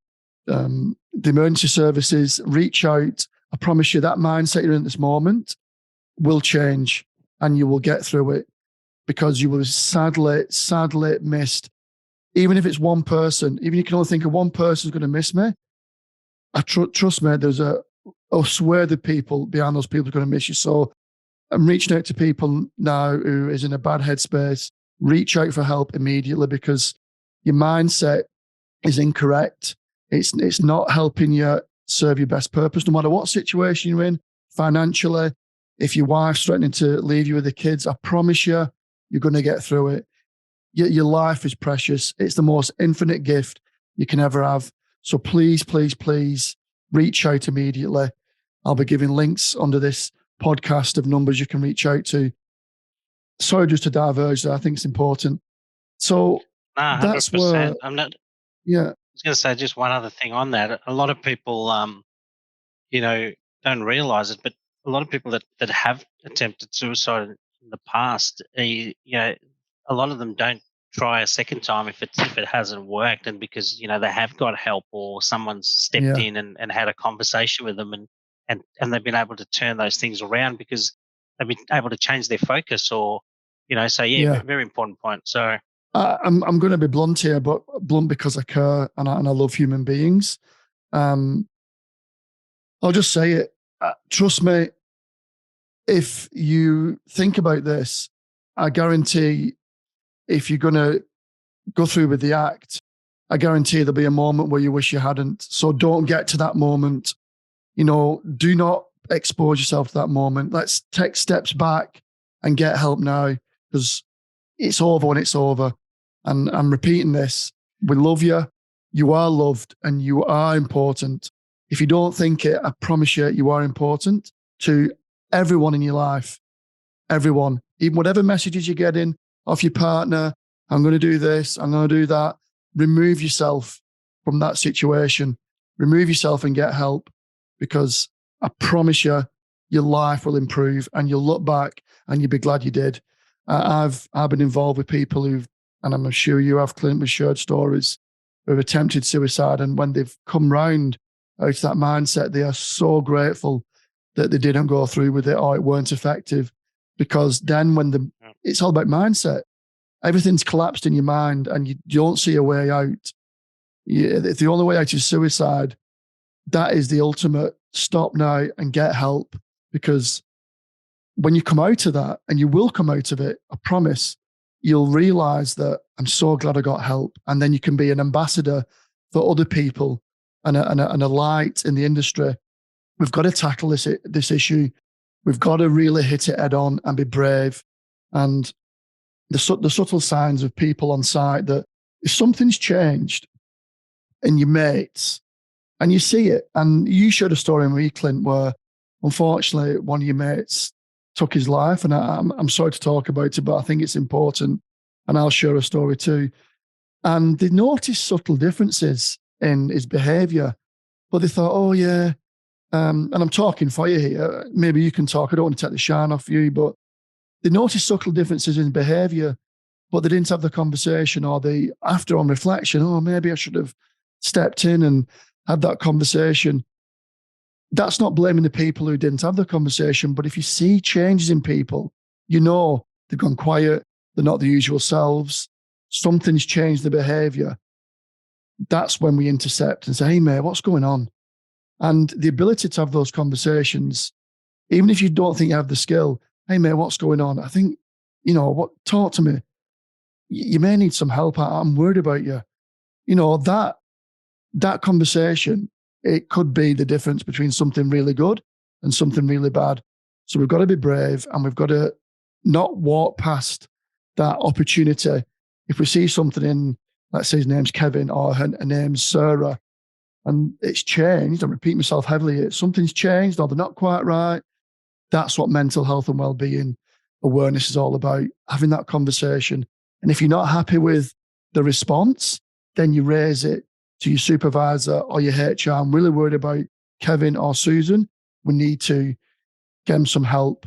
emergency services, reach out. I promise you that mindset you're in at this moment will change, and you will get through it, because you will sadly missed. Even if it's one person, even you can only think of one person who's going to miss me, trust me, there's a swathe of people behind those people who are going to miss you. So I'm reaching out to people now who is in a bad headspace. Reach out for help immediately, because your mindset is incorrect. It's not helping you serve your best purpose, no matter what situation you're in, financially. If your wife's threatening to leave you with the kids, I promise you, you're going to get through it. Your life is precious. It's the most infinite gift you can ever have. So please, please, please reach out immediately. I'll be giving links under this podcast of numbers you can reach out to. Sorry, just to diverge there. I think it's important. So that's 100%. where, I'm not. yeah. I was going to say just one other thing on that. A lot of people, don't realize it, but a lot of people that have attempted suicide in the past, a lot of them don't try a second time if it hasn't worked, and because they have got help, or someone's stepped in and had a conversation with them, and they've been able to turn those things around because they've been able to change their focus, or very important point. So I'm going to be blunt here, but blunt because I care and I love human beings. I'll just say it. Trust me, if you think about this, I guarantee if you're going to go through with the act, I guarantee there'll be a moment where you wish you hadn't. So don't get to that moment. Do not expose yourself to that moment. Let's take steps back and get help now, because it's over when it's over. And I'm repeating this. We love you. You are loved and you are important. If you don't think it, I promise you are important to everyone in your life. Everyone, even whatever messages you're getting off your partner, I'm going to do this, I'm going to do that. Remove yourself from that situation. Remove yourself and get help, because I promise you, your life will improve and you'll look back and you'll be glad you did. I've been involved with people who've, and I'm sure you have, Clint, with shared stories, who've attempted suicide, and when they've come round out of that mindset, they are so grateful that they didn't go through with it or it weren't effective, because then it's all about mindset. Everything's collapsed in your mind and you don't see a way out. If the only way out is suicide, that is the ultimate stop now and get help, because when you come out of that, and you will come out of it, I promise, you'll realize that I'm so glad I got help. And then you can be an ambassador for other people and a light in the industry. We've got to tackle this issue. We've got to really hit it head on and be brave. And the subtle signs of people on site that if something's changed in your mates, and you see it, and you shared a story with me, Clint, where unfortunately one of your mates took his life, and I'm sorry to talk about it, but I think it's important, and I'll share a story too. And they noticed subtle differences in his behaviour, but they thought, oh yeah, and I'm talking for you here, maybe you can talk, I don't want to take the shine off you, but they noticed subtle differences in behaviour, but they didn't have the conversation, or they, after on reflection, oh, maybe I should have stepped in and had that conversation. That's not blaming the people who didn't have the conversation, but if you see changes in people, you know they've gone quiet, they're not the usual selves, something's changed the behaviour. That's when we intercept and say, hey, mate, what's going on? And the ability to have those conversations, even if you don't think you have the skill, hey, mate, what's going on? I think, talk to me. You may need some help. I'm worried about you. That conversation, it could be the difference between something really good and something really bad. So we've got to be brave, and we've got to not walk past that opportunity. If we see something in, let's say his name's Kevin or her name's Sarah, and it's changed, I repeat myself heavily, something's changed or they're not quite right. That's what mental health and well-being awareness is all about, having that conversation. And if you're not happy with the response, then you raise it to your supervisor or your HR. I'm really worried about Kevin or Susan. We need to get them some help.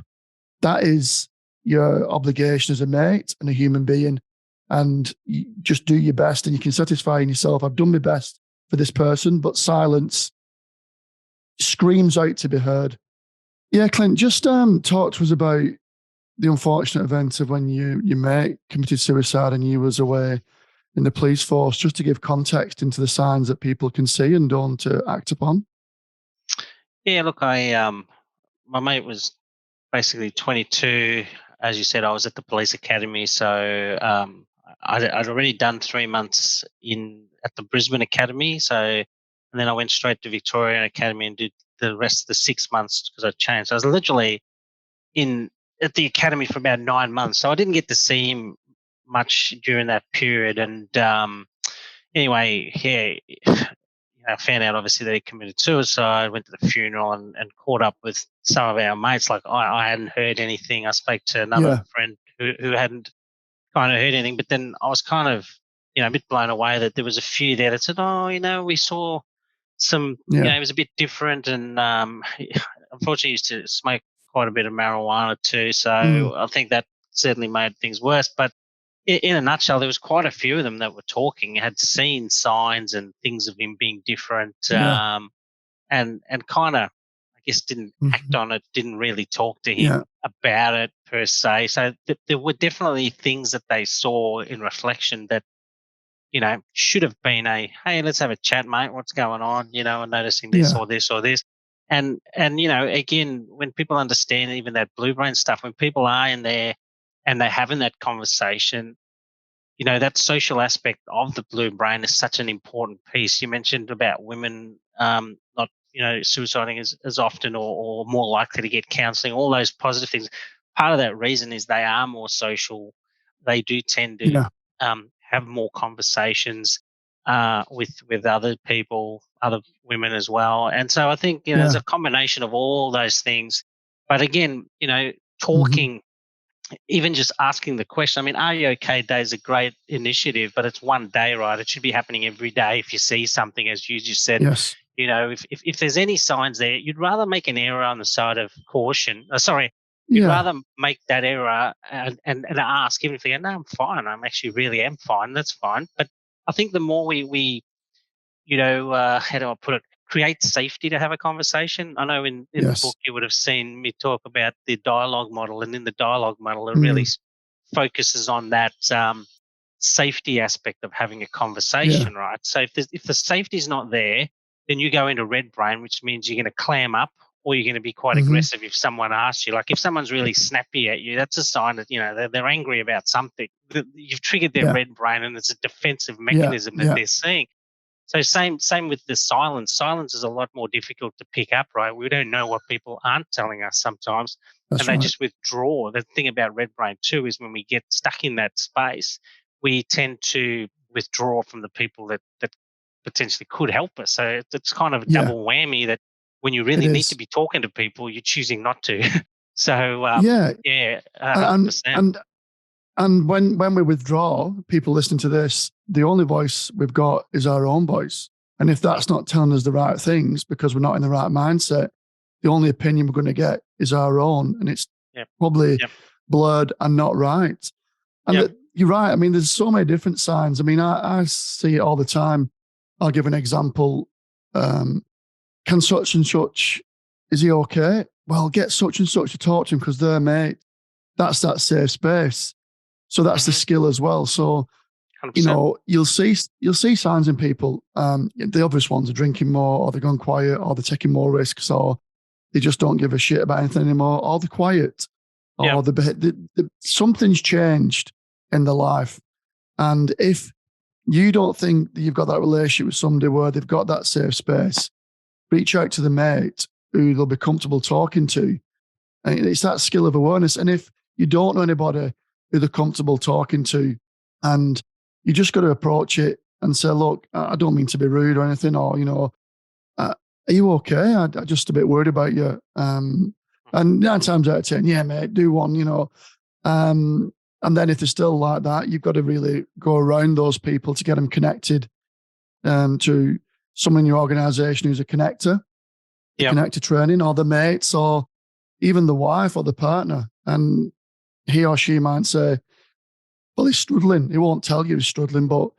That is your obligation as a mate and a human being. And you just do your best, and you can satisfy in yourself, I've done my best for this person, but silence screams out to be heard. Yeah, Clint, just talk to us about the unfortunate event of when your mate committed suicide and you was away in the police force, just to give context into the signs that people can see and don't act upon. Yeah, look, my mate was basically 22. As you said, I was at the police academy, so I'd already done 3 months at the Brisbane Academy. So, and then I went straight to Victorian Academy and did the rest of the 6 months because I changed. I was literally at the academy for about 9 months, so I didn't get to see him much during that period. And anyway, yeah, I found out obviously that he committed suicide. Went to the funeral and caught up with some of our mates. Like I hadn't heard anything. I spoke to another friend who hadn't kind of heard anything, but then I was kind of a bit blown away that there was a few there that said, oh, we saw some, it was a bit different, and unfortunately used to smoke quite a bit of marijuana too. So I think that certainly made things worse. But in a nutshell, there was quite a few of them that were talking, had seen signs and things of him being different, and kind of, I guess, didn't act on it, didn't really talk to him about it per se. So there were definitely things that they saw in reflection that, should have been hey, let's have a chat, mate. What's going on? And noticing this or this or this. And again, when people understand even that blue brain stuff, when people are in there and they're having that conversation, that social aspect of the blue brain is such an important piece. You mentioned about women not, suiciding as often or more likely to get counselling, all those positive things. Part of that reason is they are more social. They do tend to have more conversations. with other people, other women as well. And so I think there's Yeah. a combination of all those things. But again, Hmm. talking, even just asking the question. I mean, Are You Okay Day is a great initiative, but it's one day, right? It should be happening every day. If you see something, as you just said, Yes. if there's any signs there, you'd rather make an error on the side of caution. Sorry, you'd Yeah. rather make that error and ask, even if they go, no, I'm fine. I'm actually really am fine. That's fine. But I think the more we how do I put it? Create safety to have a conversation. I know in the book Yes. you would have seen me talk about the dialogue model, and in the dialogue model, it really Mm. focuses on that safety aspect of having a Yeah. conversation, right? So if the safety is not there, then you go into red brain, which means you're going to clam up, or you're going to be quite Hmm. aggressive if someone asks you. Like if someone's really snappy at you, that's a sign that they're angry about something. You've triggered their Yeah. red brain, and it's a defensive Yeah. mechanism that Yeah. they're seeing. So same with the silence. Silence is a lot more difficult to pick up, right? We don't know what people aren't telling us sometimes, and That's they right. just withdraw. The thing about red brain too is when we get stuck in that space, we tend to withdraw from the people that potentially could help us. So it's kind of a Yeah. double whammy that when you It really need to is. be talking to people, you're choosing not to. So Yeah. yeah, hundred And percent. and and when we withdraw, people listening to this, the only voice we've got is our own voice. And if that's not telling us the right things because we're not in the right mindset, the only opinion we're going to get is our own, and it's Yep, probably yep, blurred and not right. And yep. you're right. I mean, there's so many different signs. I mean, I see it all the time. I'll give an example. Um, can such and such, is he okay? Well, get such and such to talk to him because they're mate. That's that safe space. So that's the Mm-hmm. skill as well. So 100%. you'll see signs in people. The obvious ones are drinking more, or they're gone quiet, or they're taking more risks, or they just don't give a shit about anything anymore, or they're quiet, Yep, or something's changed in their life. And if you don't think that you've got that relationship with somebody where they've got that safe space, reach out to the mate who they'll be comfortable talking to. And it's that skill of awareness. And if you don't know anybody who they're comfortable talking to, and you just got to approach it and say, look, I don't mean to be rude or anything, or, are you okay? I'm just a bit worried about you. And 9 times out of 10, yeah, mate, do one, Um, and then if they're still like that, you've got to really go around those people to get them connected to someone in your organization who's a connector, the yep, connector training, or the mates, or even the wife or the partner. And he or she might say, well, he's struggling. He won't tell you he's struggling, but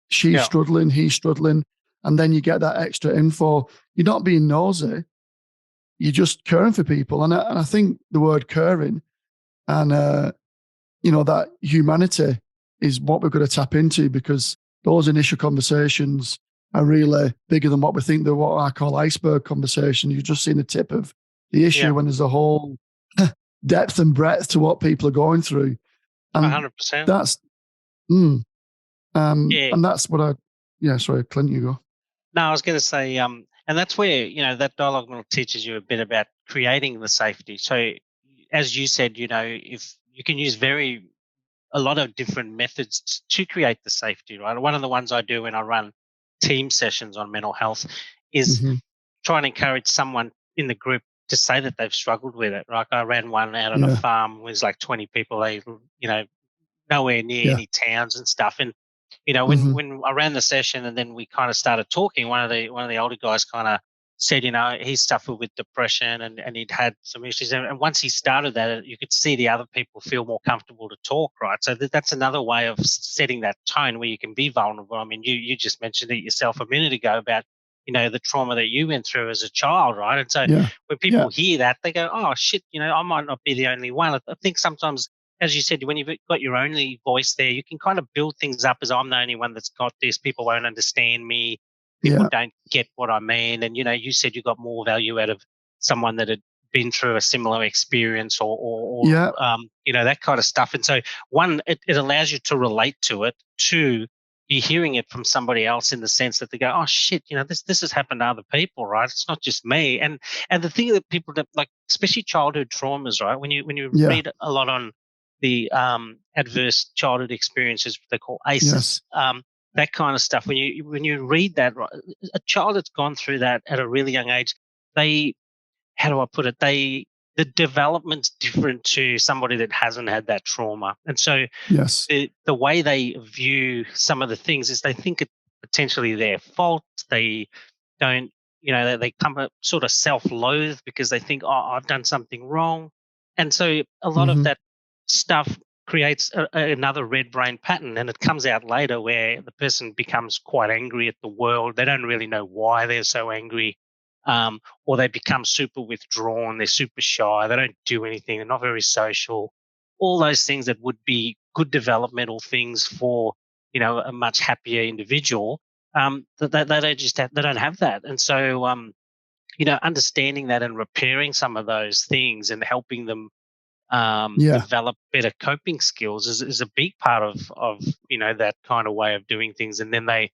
she's yeah, struggling, he's struggling. And then you get that extra info. You're not being nosy, you're just caring for people. And I think the word caring and, that humanity is what we've got to tap into, because those initial conversations are really bigger than what we think. They're what I call iceberg conversations. You've just seen the tip of the yeah, issue when there's a whole depth and breadth to what people are going through. And 100%. that's, Yeah. and that's what yeah, sorry, Clint, you go. No, I was going to say, and that's where that dialogue model teaches you a bit about creating the safety. So, as you said, if you can use a lot of different methods to create the safety, right? One of the ones I do when I run team sessions on mental health is Hmm. try and encourage someone in the group to say that they've struggled with it. Like I ran one out on a Yeah, farm, with like 20 people. They, nowhere near yeah. any towns and stuff. And Hmm. when I ran the session and then we kind of started talking, one of the older guys kind of said, he suffered with depression and he'd had some issues. And once he started that, you could see the other people feel more comfortable to talk, right? So that's another way of setting that tone where you can be vulnerable. I mean, you just mentioned it yourself a minute ago about the trauma that you went through as a child, right? And so Yeah, when yeah, people hear that, they go, "Oh shit, I might not be the only one." I think sometimes, as you said, when you've got your only voice there, you can kind of build things up as I'm the only one that's got this. People won't understand me. People yeah, don't get what I mean. And, you said you got more value out of someone that had been through a similar experience yeah, that kind of stuff. And so, one, it allows you to relate to it. Two, you're hearing it from somebody else in the sense that they go, oh shit, this has happened to other people, right? It's not just me. And the thing that people that, like, especially childhood traumas, right? When you yeah, read a lot on the adverse childhood experiences, they call yes, ACEs. that kind of stuff. When you read that, right, a child that's gone through that at a really young age, they how do I put it? The development's different to somebody that hasn't had that trauma, and so Yes. the way they view some of the things is they think it's potentially their fault. They don't, they come up sort of self-loathe because they think, oh, I've done something wrong, and so a lot of Hmm. that stuff creates another red brain pattern, and it comes out later where the person becomes quite angry at the world. They don't really know why they're so angry, or they become super withdrawn. They're super shy. They don't do anything. They're not very social. All those things that would be good developmental things for a much happier individual, they don't they don't have that. And so understanding that and repairing some of those things and helping them Yeah. develop better coping skills is a big part of that kind of way of doing things. And then they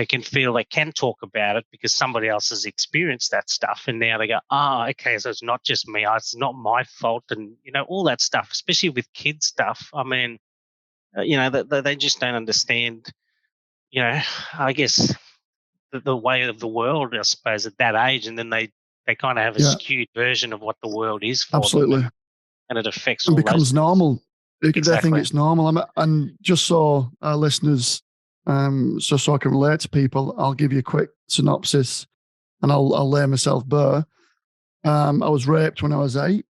can feel they can talk about it because somebody else has experienced that stuff, and now they go, okay, so it's not just me, it's not my fault, and all that stuff, especially with kids stuff. I mean, they just don't understand, I guess, the way of the world, I suppose, at that age, and then they kind of have a Yeah. skewed version of what the world is for them, Absolutely. and it affects And all those becomes things. normal. They think Exactly. it's normal. And just so our listeners, so I can relate to people, I'll give you a quick synopsis, and I'll lay myself bare. I was raped when I was 8.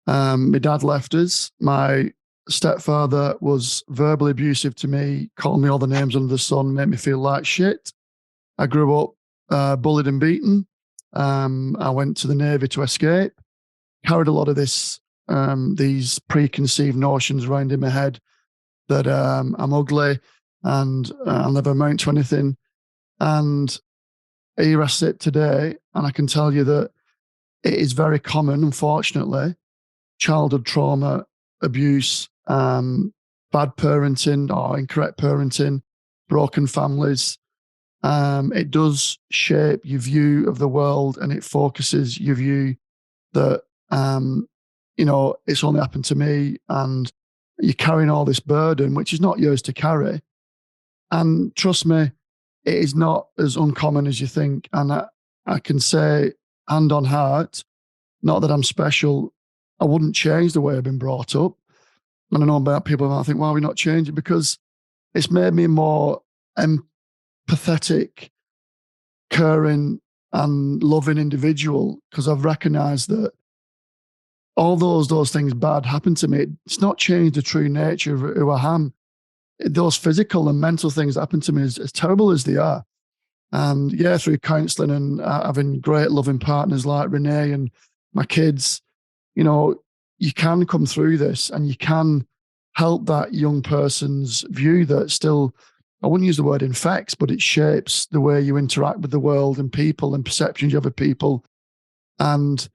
My dad left us. My stepfather was verbally abusive to me, called me all the names under the sun, made me feel like shit. I grew up bullied and beaten. I went to the Navy to escape. Carried a lot of these preconceived notions around in my head that I'm ugly and I'll never amount to anything. And here I sit today, and I can tell you that it is very common, unfortunately, childhood trauma, abuse, bad parenting or incorrect parenting, broken families. It does shape your view of the world, and it focuses your view that, it's only happened to me, and you're carrying all this burden, which is not yours to carry. And trust me, it is not as uncommon as you think. And I can say, hand on heart, not that I'm special, I wouldn't change the way I've been brought up. And I know about people and I think, why are we not changing? Because it's made me more empathetic, caring, and loving individual, because I've recognized that all those things bad happened to me. It's not changed the true nature of who I am. Those physical and mental things that happened to me, as terrible as they are. And yeah, through counselling and having great loving partners like Renee and my kids, you know, you can come through this and you can help that young person's view that still, I wouldn't use the word infects, but it shapes the way you interact with the world and people and perceptions of other people. And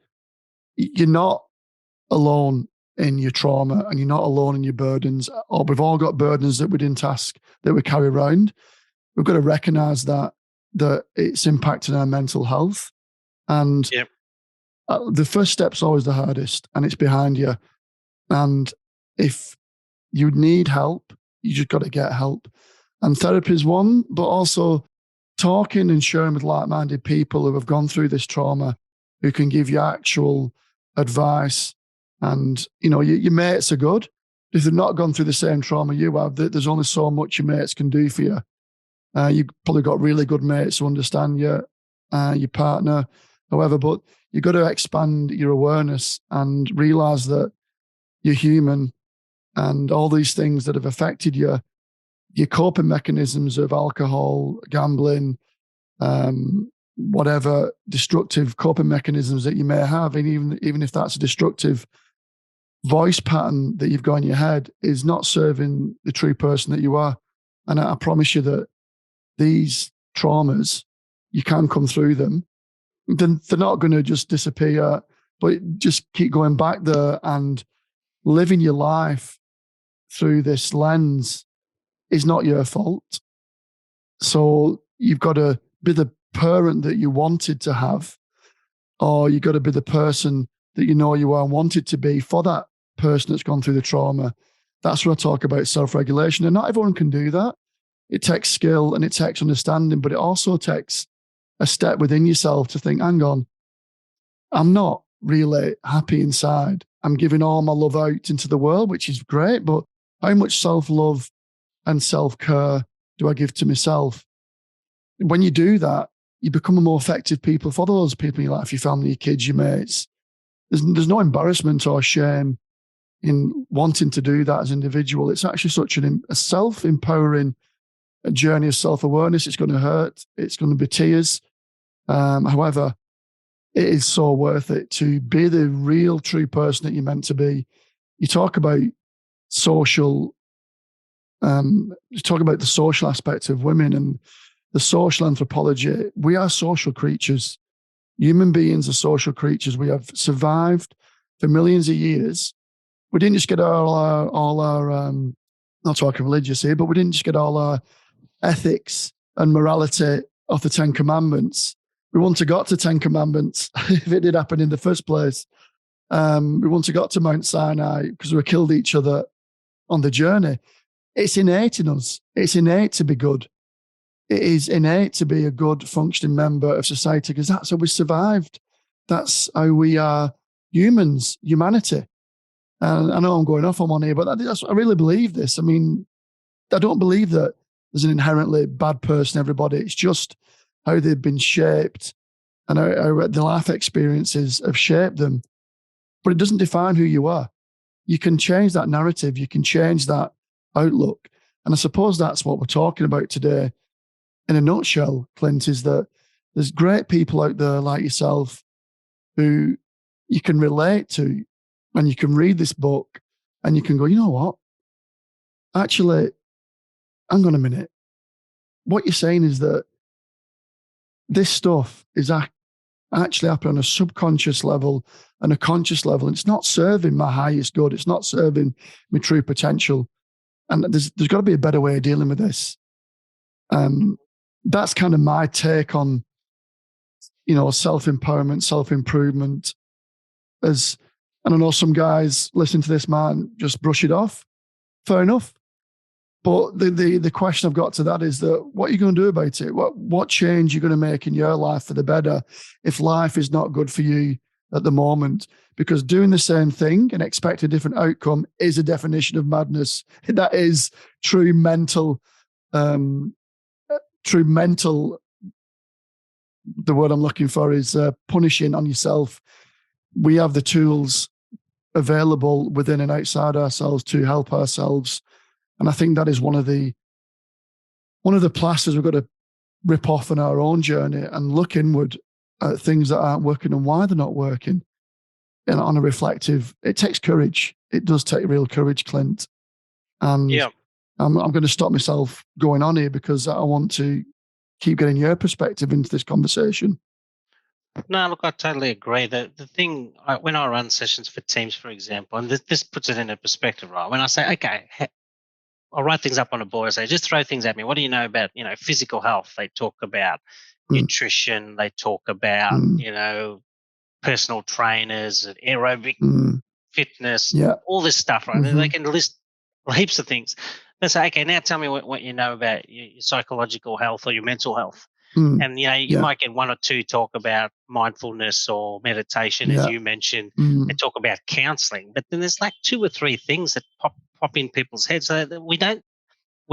you're not alone in your trauma, and you're not alone in your burdens. Or we've all got burdens that we didn't ask that we carry around. We've got to recognize that it's impacting our mental health. And Yep. the first step's always the hardest, and it's behind you. And if you need help, you just got to get help. And therapy is one, but also talking and sharing with like-minded people who have gone through this trauma, who can give you actual advice. And, your mates are good. If they've not gone through the same trauma you have, there's only so much your mates can do for you. You've probably got really good mates who understand you, your partner, however, but you've got to expand your awareness and realize that you're human, and all these things that have affected you, your coping mechanisms of alcohol, gambling, whatever destructive coping mechanisms that you may have, and even if that's a destructive voice pattern that you've got in your head, is not serving the true person that you are. And I promise you that these traumas, you can come through them. They're not going to just disappear, but just keep going back there and living your life through this lens is not your fault. So you've got to be the parent that you wanted to have, or you've got to be the person that you are wanted to be for that person that's gone through the trauma. That's where I talk about self-regulation. And not everyone can do that. It takes skill and it takes understanding, but it also takes a step within yourself to think, hang on, I'm not really happy inside. I'm giving all my love out into the world, which is great, but how much self-love and self-care do I give to myself? When you do that, you become a more effective people for those people in your life, your family, your kids, your mates. There's no embarrassment or shame in wanting to do that as an individual. It's actually such a self-empowering journey of self-awareness. It's going to hurt. It's going to be tears. However, it is so worth it to be the real, true person that you're meant to be. You talk about social, you talk about the social aspect of women and the social anthropology. We are social creatures. Human beings are social creatures. We have survived for millions of years. We didn't just get all our not talking religious here, but we didn't just get all our ethics and morality off the Ten Commandments. We wouldn't have got to Ten Commandments if it did happen in the first place. We wouldn't have got to Mount Sinai because we killed each other on the journey. It's innate in us. It's innate to be good. It is innate to be a good functioning member of society because that's how we survived. That's how we are humans, humanity. And I know I'm going off on one here, but I really believe this. I mean, I don't believe that there's an inherently bad person, everybody. It's just how they've been shaped and how the life experiences have shaped them. But it doesn't define who you are. You can change that narrative. You can change that outlook. And I suppose that's what we're talking about today. In a nutshell, Clint, is that there's great people out there like yourself who you can relate to, and you can read this book and you can go, you know what? Actually, hang on a minute. What you're saying is that this stuff is actually happening on a subconscious level and a conscious level. And it's not serving my highest good. It's not serving my true potential. And there's got to be a better way of dealing with this. That's kind of my take on, self-empowerment, self-improvement. And I know some guys listen to this, man, just brush it off. Fair enough. But the question I've got to that is that what are you going to do about it? What change are you going to make in your life for the better if life is not good for you at the moment? Because doing the same thing and expect a different outcome is a definition of madness. That is true mental. The word I'm looking for is punishing on yourself. We have the tools available within and outside ourselves to help ourselves. And I think that is one of the plasters we've got to rip off on our own journey and look inward at things that aren't working and why they're not working. And on a reflective, it takes courage. It does take real courage, Clint. And Yeah. I'm going to stop myself going on here because I want to keep getting your perspective into this conversation. No, look, I totally agree. The thing, when I run sessions for teams, for example, and this puts it in a perspective, right? When I say, okay, I'll write things up on a board. I say, just throw things at me. What do you know about, physical health? They talk about nutrition. They talk about, personal trainers, aerobic fitness, all this stuff, right? They can list heaps of things. They say, okay, now tell me what you know about your psychological health or your mental health. And, you might get one or two talk about mindfulness or meditation, as you mentioned. They talk about counseling. But then there's like two or three things that pop in people's heads. So that we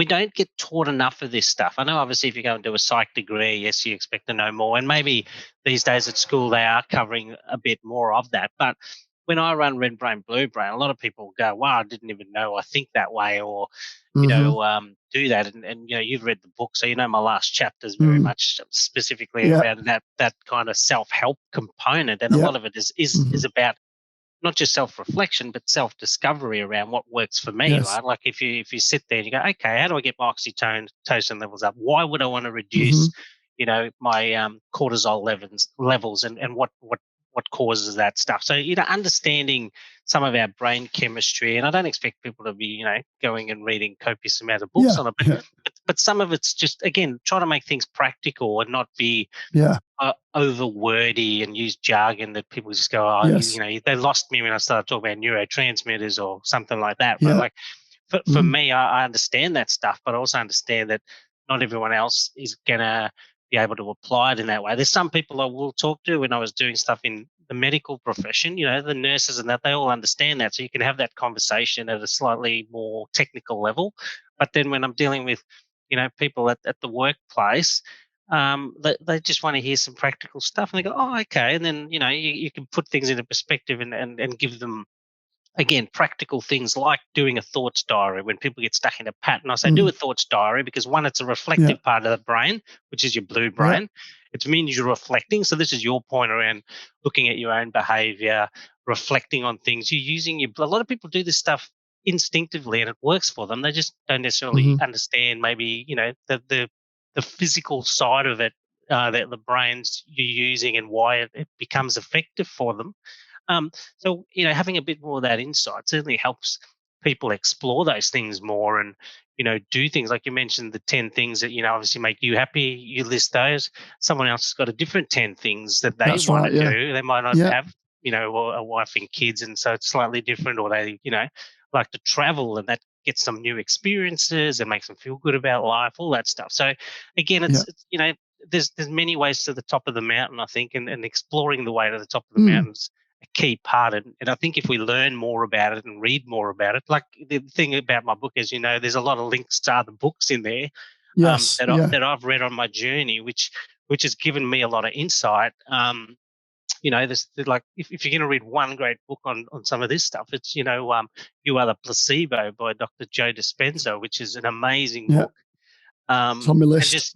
don't get taught enough of this stuff. I know obviously if you go and do a psych degree, yes, you expect to know more. And maybe these days at school they are covering a bit more of that. But when I run Red Brain, Blue Brain, a lot of people go, wow, I didn't even know I think that way, or do that. And you've read the book, so my last chapter is very much specifically around that kind of self-help component. And a lot of it is about not just self-reflection, but self-discovery around what works for me, right? Like if you sit there and you go, okay, how do I get my oxytocin levels up? Why would I want to reduce, my cortisol levels and what causes that stuff? So, understanding some of our brain chemistry, and I don't expect people to be, going and reading copious amount of books on it, but some of it's just, again, try to make things practical and not be over wordy and use jargon that people just go, they lost me when I started talking about neurotransmitters or something like that. Right? Like for me, I understand that stuff, but I also understand that not everyone else is gonna be able to apply it in that way. There's some people I will talk to when I was doing stuff in the medical profession, the nurses and that, they all understand that. So you can have that conversation at a slightly more technical level. But then when I'm dealing with, people at the workplace, they just want to hear some practical stuff and they go, oh, okay. And then, you can put things into perspective and give them, again, practical things like doing a thoughts diary. When people get stuck in a pattern, I say do a thoughts diary because, one, it's a reflective part of the brain, which is your blue brain. It means you're reflecting. So this is your point around looking at your own behavior, reflecting on things. You're using a lot of people do this stuff instinctively and it works for them. They just don't necessarily understand maybe, the physical side of it, that the brains you're using and why it becomes effective for them. So, having a bit more of that insight certainly helps people explore those things more and, do things like you mentioned, the 10 things that, obviously make you happy. You list those. Someone else has got a different 10 things that they That's want right. to Yeah. do. They might not Yeah. have, a wife and kids. And so it's slightly different, or they, like to travel and that gets some new experiences and makes them feel good about life, all that stuff. So again, it's there's many ways to the top of the mountain, I think, and exploring the way to the top of the mountains a key part. And I think if we learn more about it and read more about it, like the thing about my book is, there's a lot of links to other books in there Yes. that I've read on my journey, which has given me a lot of insight. This like if you're going to read one great book on some of this stuff, it's You Are the Placebo by Dr. Joe Dispenza, which is an amazing book. It's on my And list. just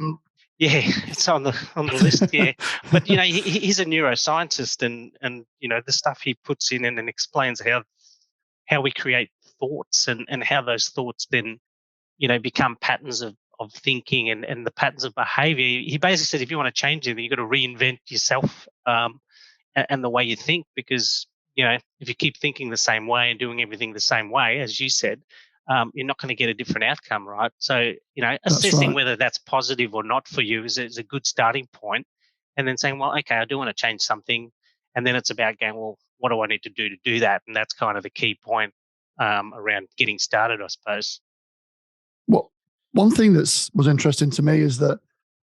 yeah, it's on the list. Yeah, but he's a neuroscientist, and the stuff he puts in and explains how we create thoughts and how those thoughts then become patterns of thinking and the patterns of behavior. He basically said if you want to change anything, you've got to reinvent yourself. And the way you think, because if you keep thinking the same way and doing everything the same way, as you said, you're not going to get a different outcome, right? So assessing whether that's positive or not for you is a good starting point, and then saying, well, okay, I do want to change something, and then it's about going, well, what do I need to do that? And that's kind of the key point around getting started, I suppose. Well, one thing that was interesting to me is that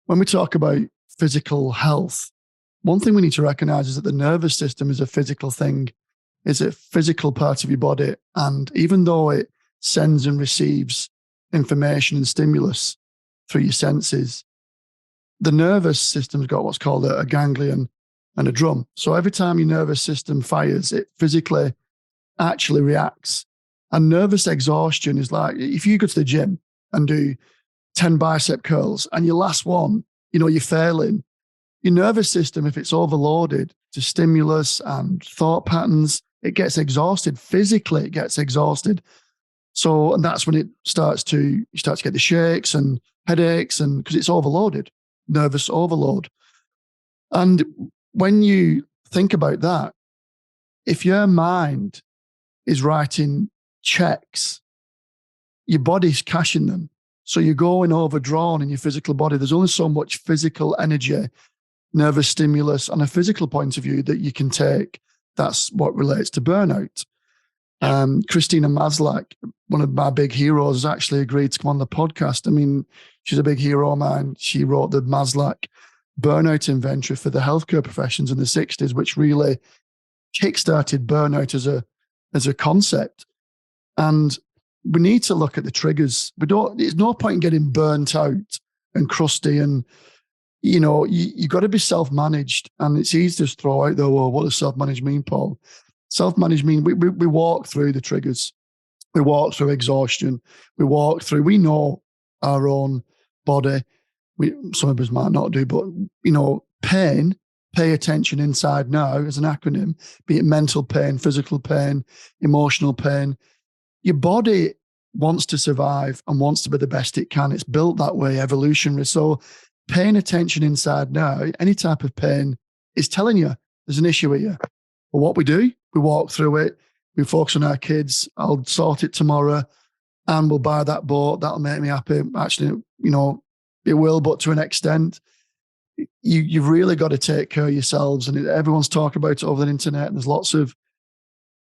when we talk about physical health, one thing we need to recognize is that the nervous system is a physical thing. It's a physical part of your body. And even though it sends and receives information and stimulus through your senses, the nervous system's got what's called a ganglion and a drum. So every time your nervous system fires, it physically actually reacts. And nervous exhaustion is like if you go to the gym and do 10 bicep curls and your last one, you're failing. Your nervous system, if it's overloaded to stimulus and thought patterns, it gets exhausted. Physically, it gets exhausted. So, and that's when you start to get the shakes and headaches, and because it's overloaded, nervous overload. And when you think about that, if your mind is writing checks, your body's cashing them. So you're going overdrawn in your physical body. There's only so much physical energy, nervous stimulus, on a physical point of view that you can take. That's what relates to burnout. Christina Maslach, one of my big heroes, has actually agreed to come on the podcast. I mean, she's a big hero of mine. She wrote the Maslach burnout inventory for the healthcare professions in the 60s, which really kickstarted burnout as a concept. And we need to look at the triggers. There's no point in getting burnt out and crusty, and you got to be self-managed. And it's easy to just throw out there, well, what does self-managed mean, Paul? Self-managed mean we walk through the triggers. We walk through exhaustion. We know our own body. Some of us might not do, but pain, pay attention inside now as an acronym, be it mental pain, physical pain, emotional pain. Your body wants to survive and wants to be the best it can. It's built that way, evolutionary. So paying attention inside now, any type of pain is telling you there's an issue with you. But what we do, we walk through it. We focus on our kids. I'll sort it tomorrow and we'll buy that boat. That'll make me happy. Actually, it will, but to an extent. You've really got to take care of yourselves. And everyone's talking about it over the internet. And there's lots of,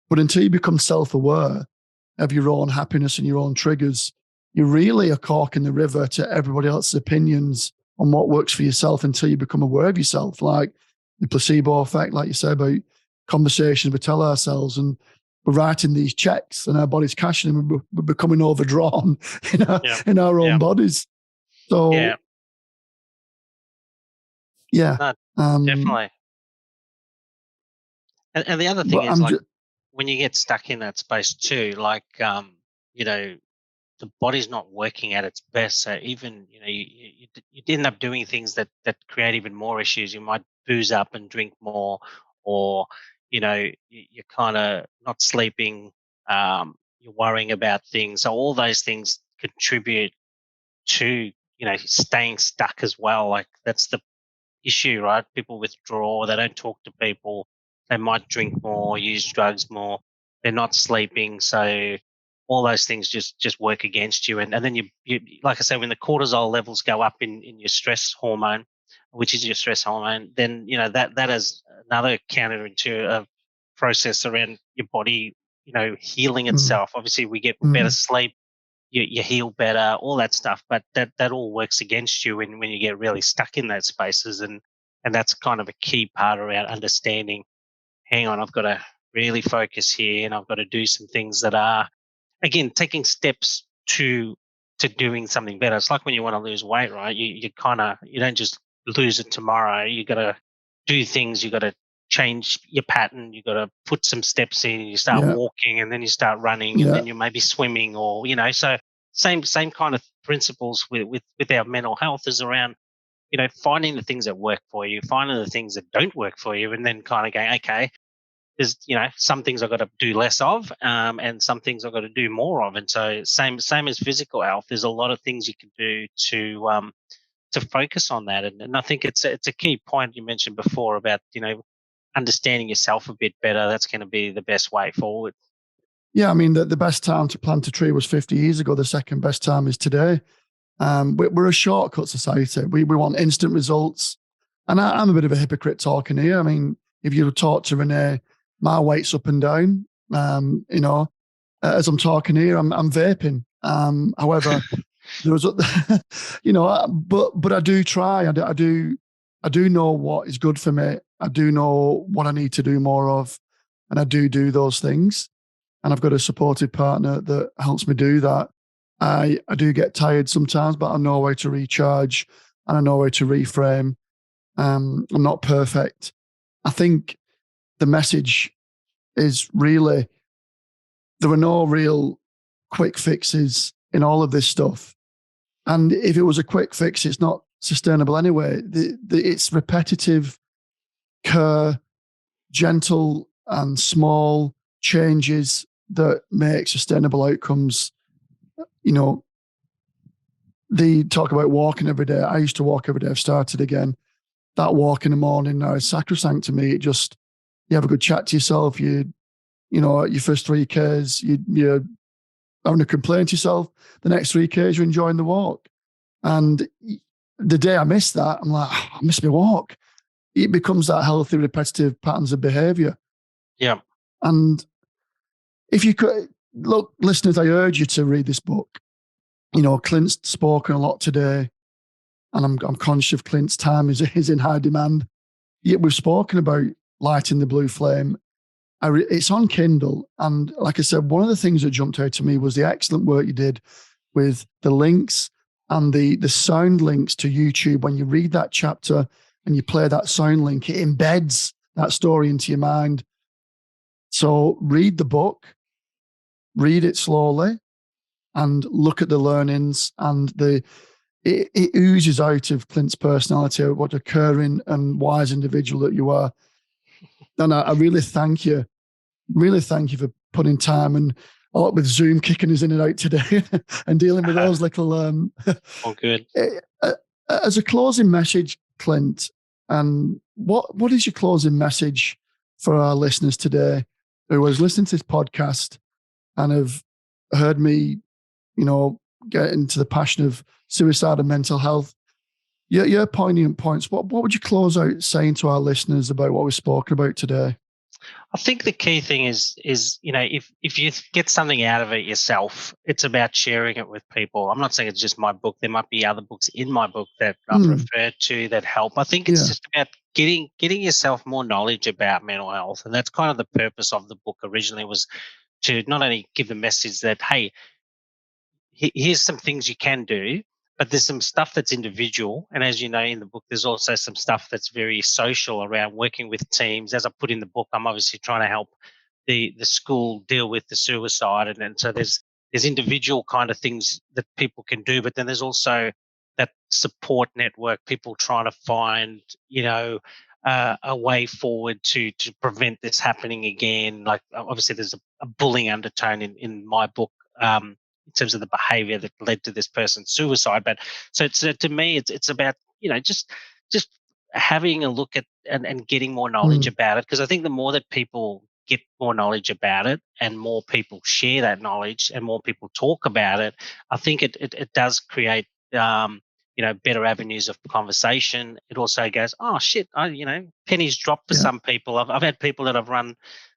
but until you become self-aware of your own happiness and your own triggers, you're really a cork in the river to everybody else's opinions on what works for yourself until you become aware of yourself. Like the placebo effect, like you say about conversations we tell ourselves, and we're writing these checks and our body's cashing them, and we're becoming overdrawn in our own bodies. So, no, definitely. And the other thing is, like, when you get stuck in that space too, like, the body's not working at its best. So even, you end up doing things that create even more issues. You might booze up and drink more, or, you're kind of not sleeping. You're worrying about things. So all those things contribute to, staying stuck as well. Like, that's the issue, right? People withdraw, they don't talk to people, they might drink more, use drugs more, they're not sleeping. So all those things just work against you. And then you, like I say, when the cortisol levels go up in your stress hormone, which is your stress hormone, then that is another counterintuitive process around your body, healing itself. Obviously we get better sleep, you heal better, all that stuff. But that all works against you when you get really stuck in those spaces, and that's kind of a key part around understanding. Hang on, I've got to really focus here, and I've got to do some things that are, again, taking steps to doing something better. It's like when you want to lose weight, right? You don't just lose it tomorrow. You got to do things. You got to change your pattern. You got to put some steps in. You start walking, and then you start running, and then you may be swimming, or so same kind of principles with our mental health is around finding the things that work for you, finding the things that don't work for you, and then kind of going, okay, there's some things I've got to do less of, and some things I've got to do more of. And so same as physical health, there's a lot of things you can do to focus on that. And I think it's a key point you mentioned before about understanding yourself a bit better. That's going to be the best way forward. Yeah, I mean, the best time to plant a tree was 50 years ago. The second best time is today. We're a shortcut society. We want instant results. And I'm a bit of a hypocrite talking here. I mean, if you talk to Renee, my weight's up and down. As I'm talking here, I'm vaping. However, there was, but I do try. I do know what is good for me. I do know what I need to do more of, and I do those things. And I've got a supportive partner that helps me do that. I do get tired sometimes, but I know how to recharge and I know how to reframe. I'm not perfect. I think the message is really, there are no real quick fixes in all of this stuff. And if it was a quick fix, it's not sustainable anyway. It's repetitive, gentle and small changes that make sustainable outcomes. They talk about walking every day. I used to walk every day. I've started again. That walk in the morning now is sacrosanct to me. You have a good chat to yourself. Your first 3Ks, you're having a complaint to yourself. The next 3Ks, you're enjoying the walk. And the day I miss that, I'm like, I miss my walk. It becomes that healthy, repetitive patterns of behavior. Yeah. And if you could, look, listeners, I urge you to read this book. Clint's spoken a lot today, and I'm conscious of Clint's time is in high demand. Yet we've spoken about lighting the blue flame. It's on Kindle, and like I said, one of the things that jumped out to me was the excellent work you did with the links and the sound links to YouTube. When you read that chapter and you play that sound link, it embeds that story into your mind. So read the book, read it slowly, and look at the learnings, and it oozes out of Clint's personality, what a caring and wise individual that you are. And I really thank you for putting time, and with Zoom kicking us in and out today and dealing with those little. All good. As a closing message, Clint, and what is your closing message for our listeners today who was listening to this podcast and have heard me, get into the passion of suicide and mental health? Your poignant points. What would you close out saying to our listeners about what we've spoken about today? I think the key thing is if you get something out of it yourself, it's about sharing it with people. I'm not saying it's just my book. There might be other books in my book that I've Mm, referred to that help. I think it's yeah, just about getting yourself more knowledge about mental health, and that's kind of the purpose of the book originally, was to not only give the message that, hey, here's some things you can do, but there's some stuff that's individual. And as you know, in the book, there's also some stuff that's very social around working with teams. As I put in the book, I'm obviously trying to help the school deal with the suicide, and so there's individual kind of things that people can do, but then there's also that support network, people trying to find, a way forward to prevent this happening again. Like, obviously there's a bullying undertone in my book, in terms of the behavior that led to this person's suicide. But so to me, it's about, just having a look at and getting more knowledge mm, about it, because I think the more that people get more knowledge about it and more people share that knowledge and more people talk about it, I think it does create, better avenues of conversation. It also goes, oh shit, pennies drop for yeah, some people. I've had people that I've run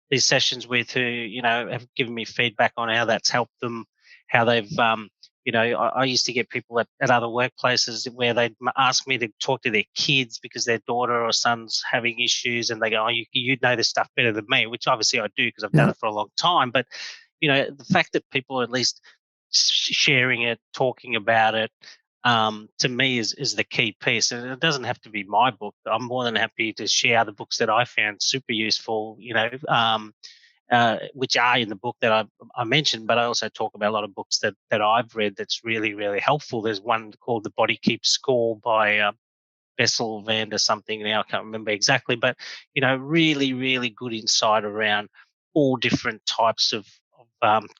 these sessions with who, have given me feedback on how that's helped them, how they've, I used to get people at other workplaces where they'd ask me to talk to their kids because their daughter or son's having issues, and they go, "Oh, you know this stuff better than me," which obviously I do because I've done yeah, it for a long time. But the fact that people are at least sharing it, talking about it, to me is the key piece. And it doesn't have to be my book. I'm more than happy to share other books that I found super useful. Which are in the book that I mentioned, but I also talk about a lot of books that I've read that's really, really helpful. There's one called The Body Keeps Score by Bessel van der something. Now I can't remember exactly, but really, really good insight around all different types of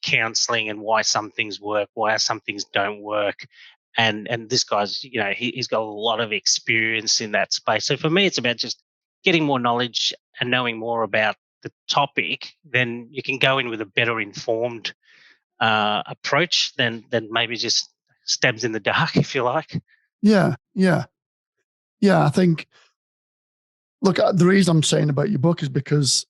counselling and why some things work, why some things don't work. And this guy's, he's got a lot of experience in that space. So for me, it's about just getting more knowledge and knowing more about the topic. Then you can go in with a better informed approach than maybe just stabs in the dark, if you like. yeah, yeah, yeah. I think, look, the reason I'm saying about your book is because,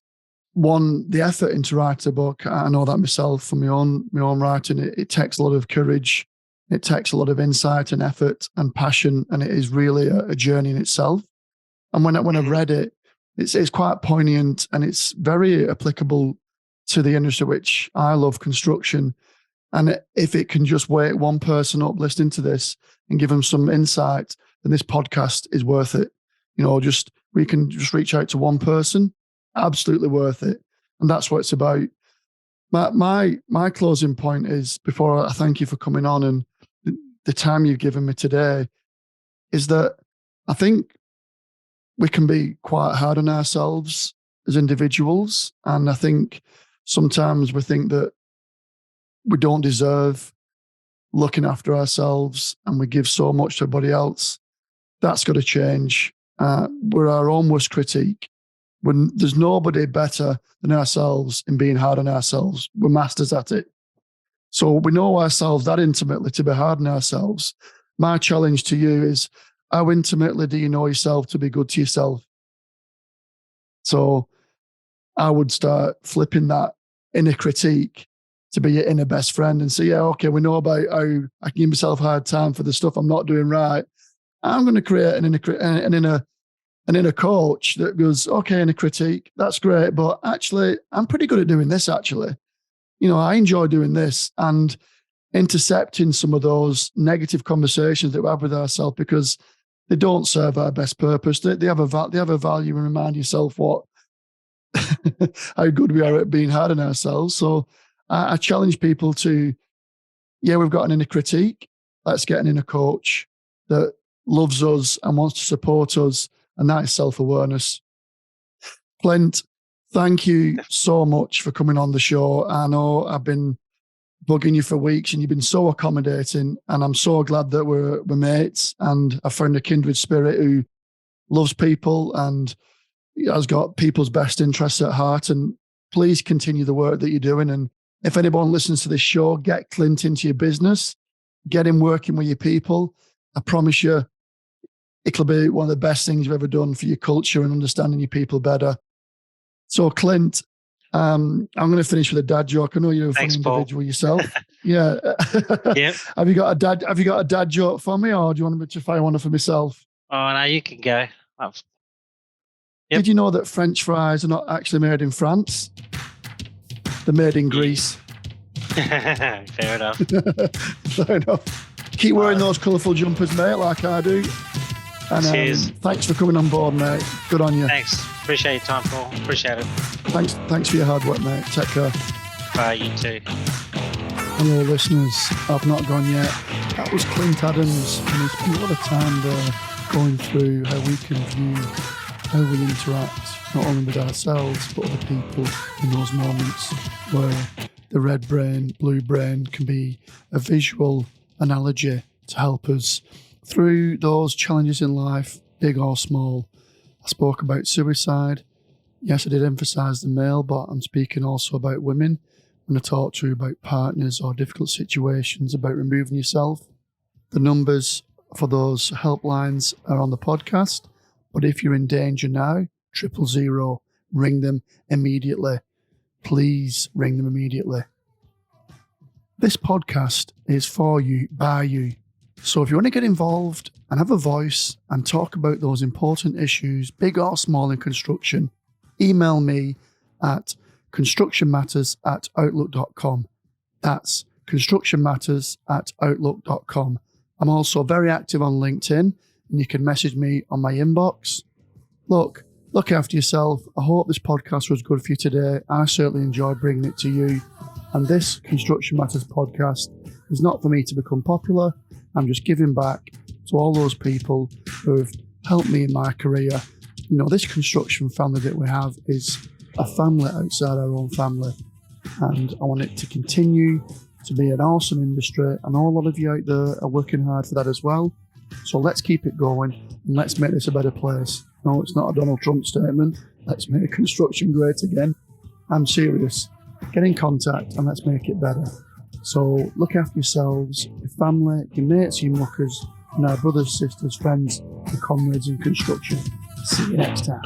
one, the effort into writing a book, I know that myself from my own writing, it takes a lot of courage, it takes a lot of insight and effort and passion, and it is really a journey in itself. And when I've Mhm. read it, it's quite poignant and it's very applicable to the industry which I love, construction. And if it can just wake one person up listening to this and give them some insight, then this podcast is worth it. Just we can just reach out to one person, absolutely worth it. And that's what it's about. My closing point is, before I thank you for coming on and the time you've given me today, is that I think we can be quite hard on ourselves as individuals. And I think sometimes we think that we don't deserve looking after ourselves and we give so much to everybody else. That's got to change. We're our own worst critique. When there's nobody better than ourselves in being hard on ourselves. We're masters at it. So we know ourselves that intimately to be hard on ourselves. My challenge to you is, how intimately do you know yourself to be good to yourself? So I would start flipping that inner critique to be your inner best friend and say, yeah, okay, we know about how I can give myself a hard time for the stuff I'm not doing right. I'm going to create an inner coach that goes, okay, inner critique, that's great, but actually, I'm pretty good at doing this, actually. I enjoy doing this, and intercepting some of those negative conversations that we have with ourselves, because they don't serve our best purpose. They have a value, and remind yourself how good we are at being hard on ourselves. So I challenge people to, yeah, we've got an inner critique. Let's get an inner coach that loves us and wants to support us. And that is self-awareness. Clint, thank you so much for coming on the show. I know I've been bugging you for weeks and you've been so accommodating. And I'm so glad that we're mates and I found a kindred spirit who loves people and has got people's best interests at heart. And please continue the work that you're doing. And if anyone listens to this show, get Clint into your business, get him working with your people. I promise you, it'll be one of the best things you've ever done for your culture and understanding your people better. So, Clint, I'm going to finish with a dad joke. I know you're a Thanks, funny Paul. individual yourself. Yeah. Yep. Have you got a dad joke for me, or do you want me to fire one for myself? Oh, no, you can go. Yep. Did you know that French fries are not actually made in France? They're made in Greece. Fair enough. Fair enough. Keep wearing those colourful jumpers, mate, like I do. And cheers. Thanks for coming on board, mate. Good on you. Thanks. Appreciate your time, Paul. Appreciate it. Thanks for your hard work, mate. Take care. Bye, you too. Hello, listeners. I've not gone yet. That was Clint Adams, and he spent a lot of time there going through how we can view how we interact, not only with ourselves, but other people in those moments where the red brain, blue brain can be a visual analogy to help us through those challenges in life, big or small. I spoke about suicide. Yes, I did emphasise the male, but I'm speaking also about women when I talk to you about partners or difficult situations, about removing yourself. The numbers for those helplines are on the podcast, but if you're in danger now, 000, ring them immediately. Please ring them immediately. This podcast is for you, by you. So if you want to get involved and have a voice and talk about those important issues, big or small in construction, email me at constructionmatters@outlook.com. That's constructionmatters@outlook.com. I'm also very active on LinkedIn, and you can message me on my inbox. Look after yourself. I hope this podcast was good for you today. I certainly enjoyed bringing it to you. And this Construction Matters podcast is not for me to become popular. I'm just giving back to all those people who have helped me in my career. You know, this construction family that we have is a family outside our own family. And I want it to continue to be an awesome industry. And all of you out there are working hard for that as well. So let's keep it going and let's make this a better place. No, it's not a Donald Trump statement. Let's make construction great again. I'm serious. Get in contact and let's make it better. So look after yourselves, your family, your mates, your muckers, and our brothers, sisters, friends, and comrades in construction. See you next time.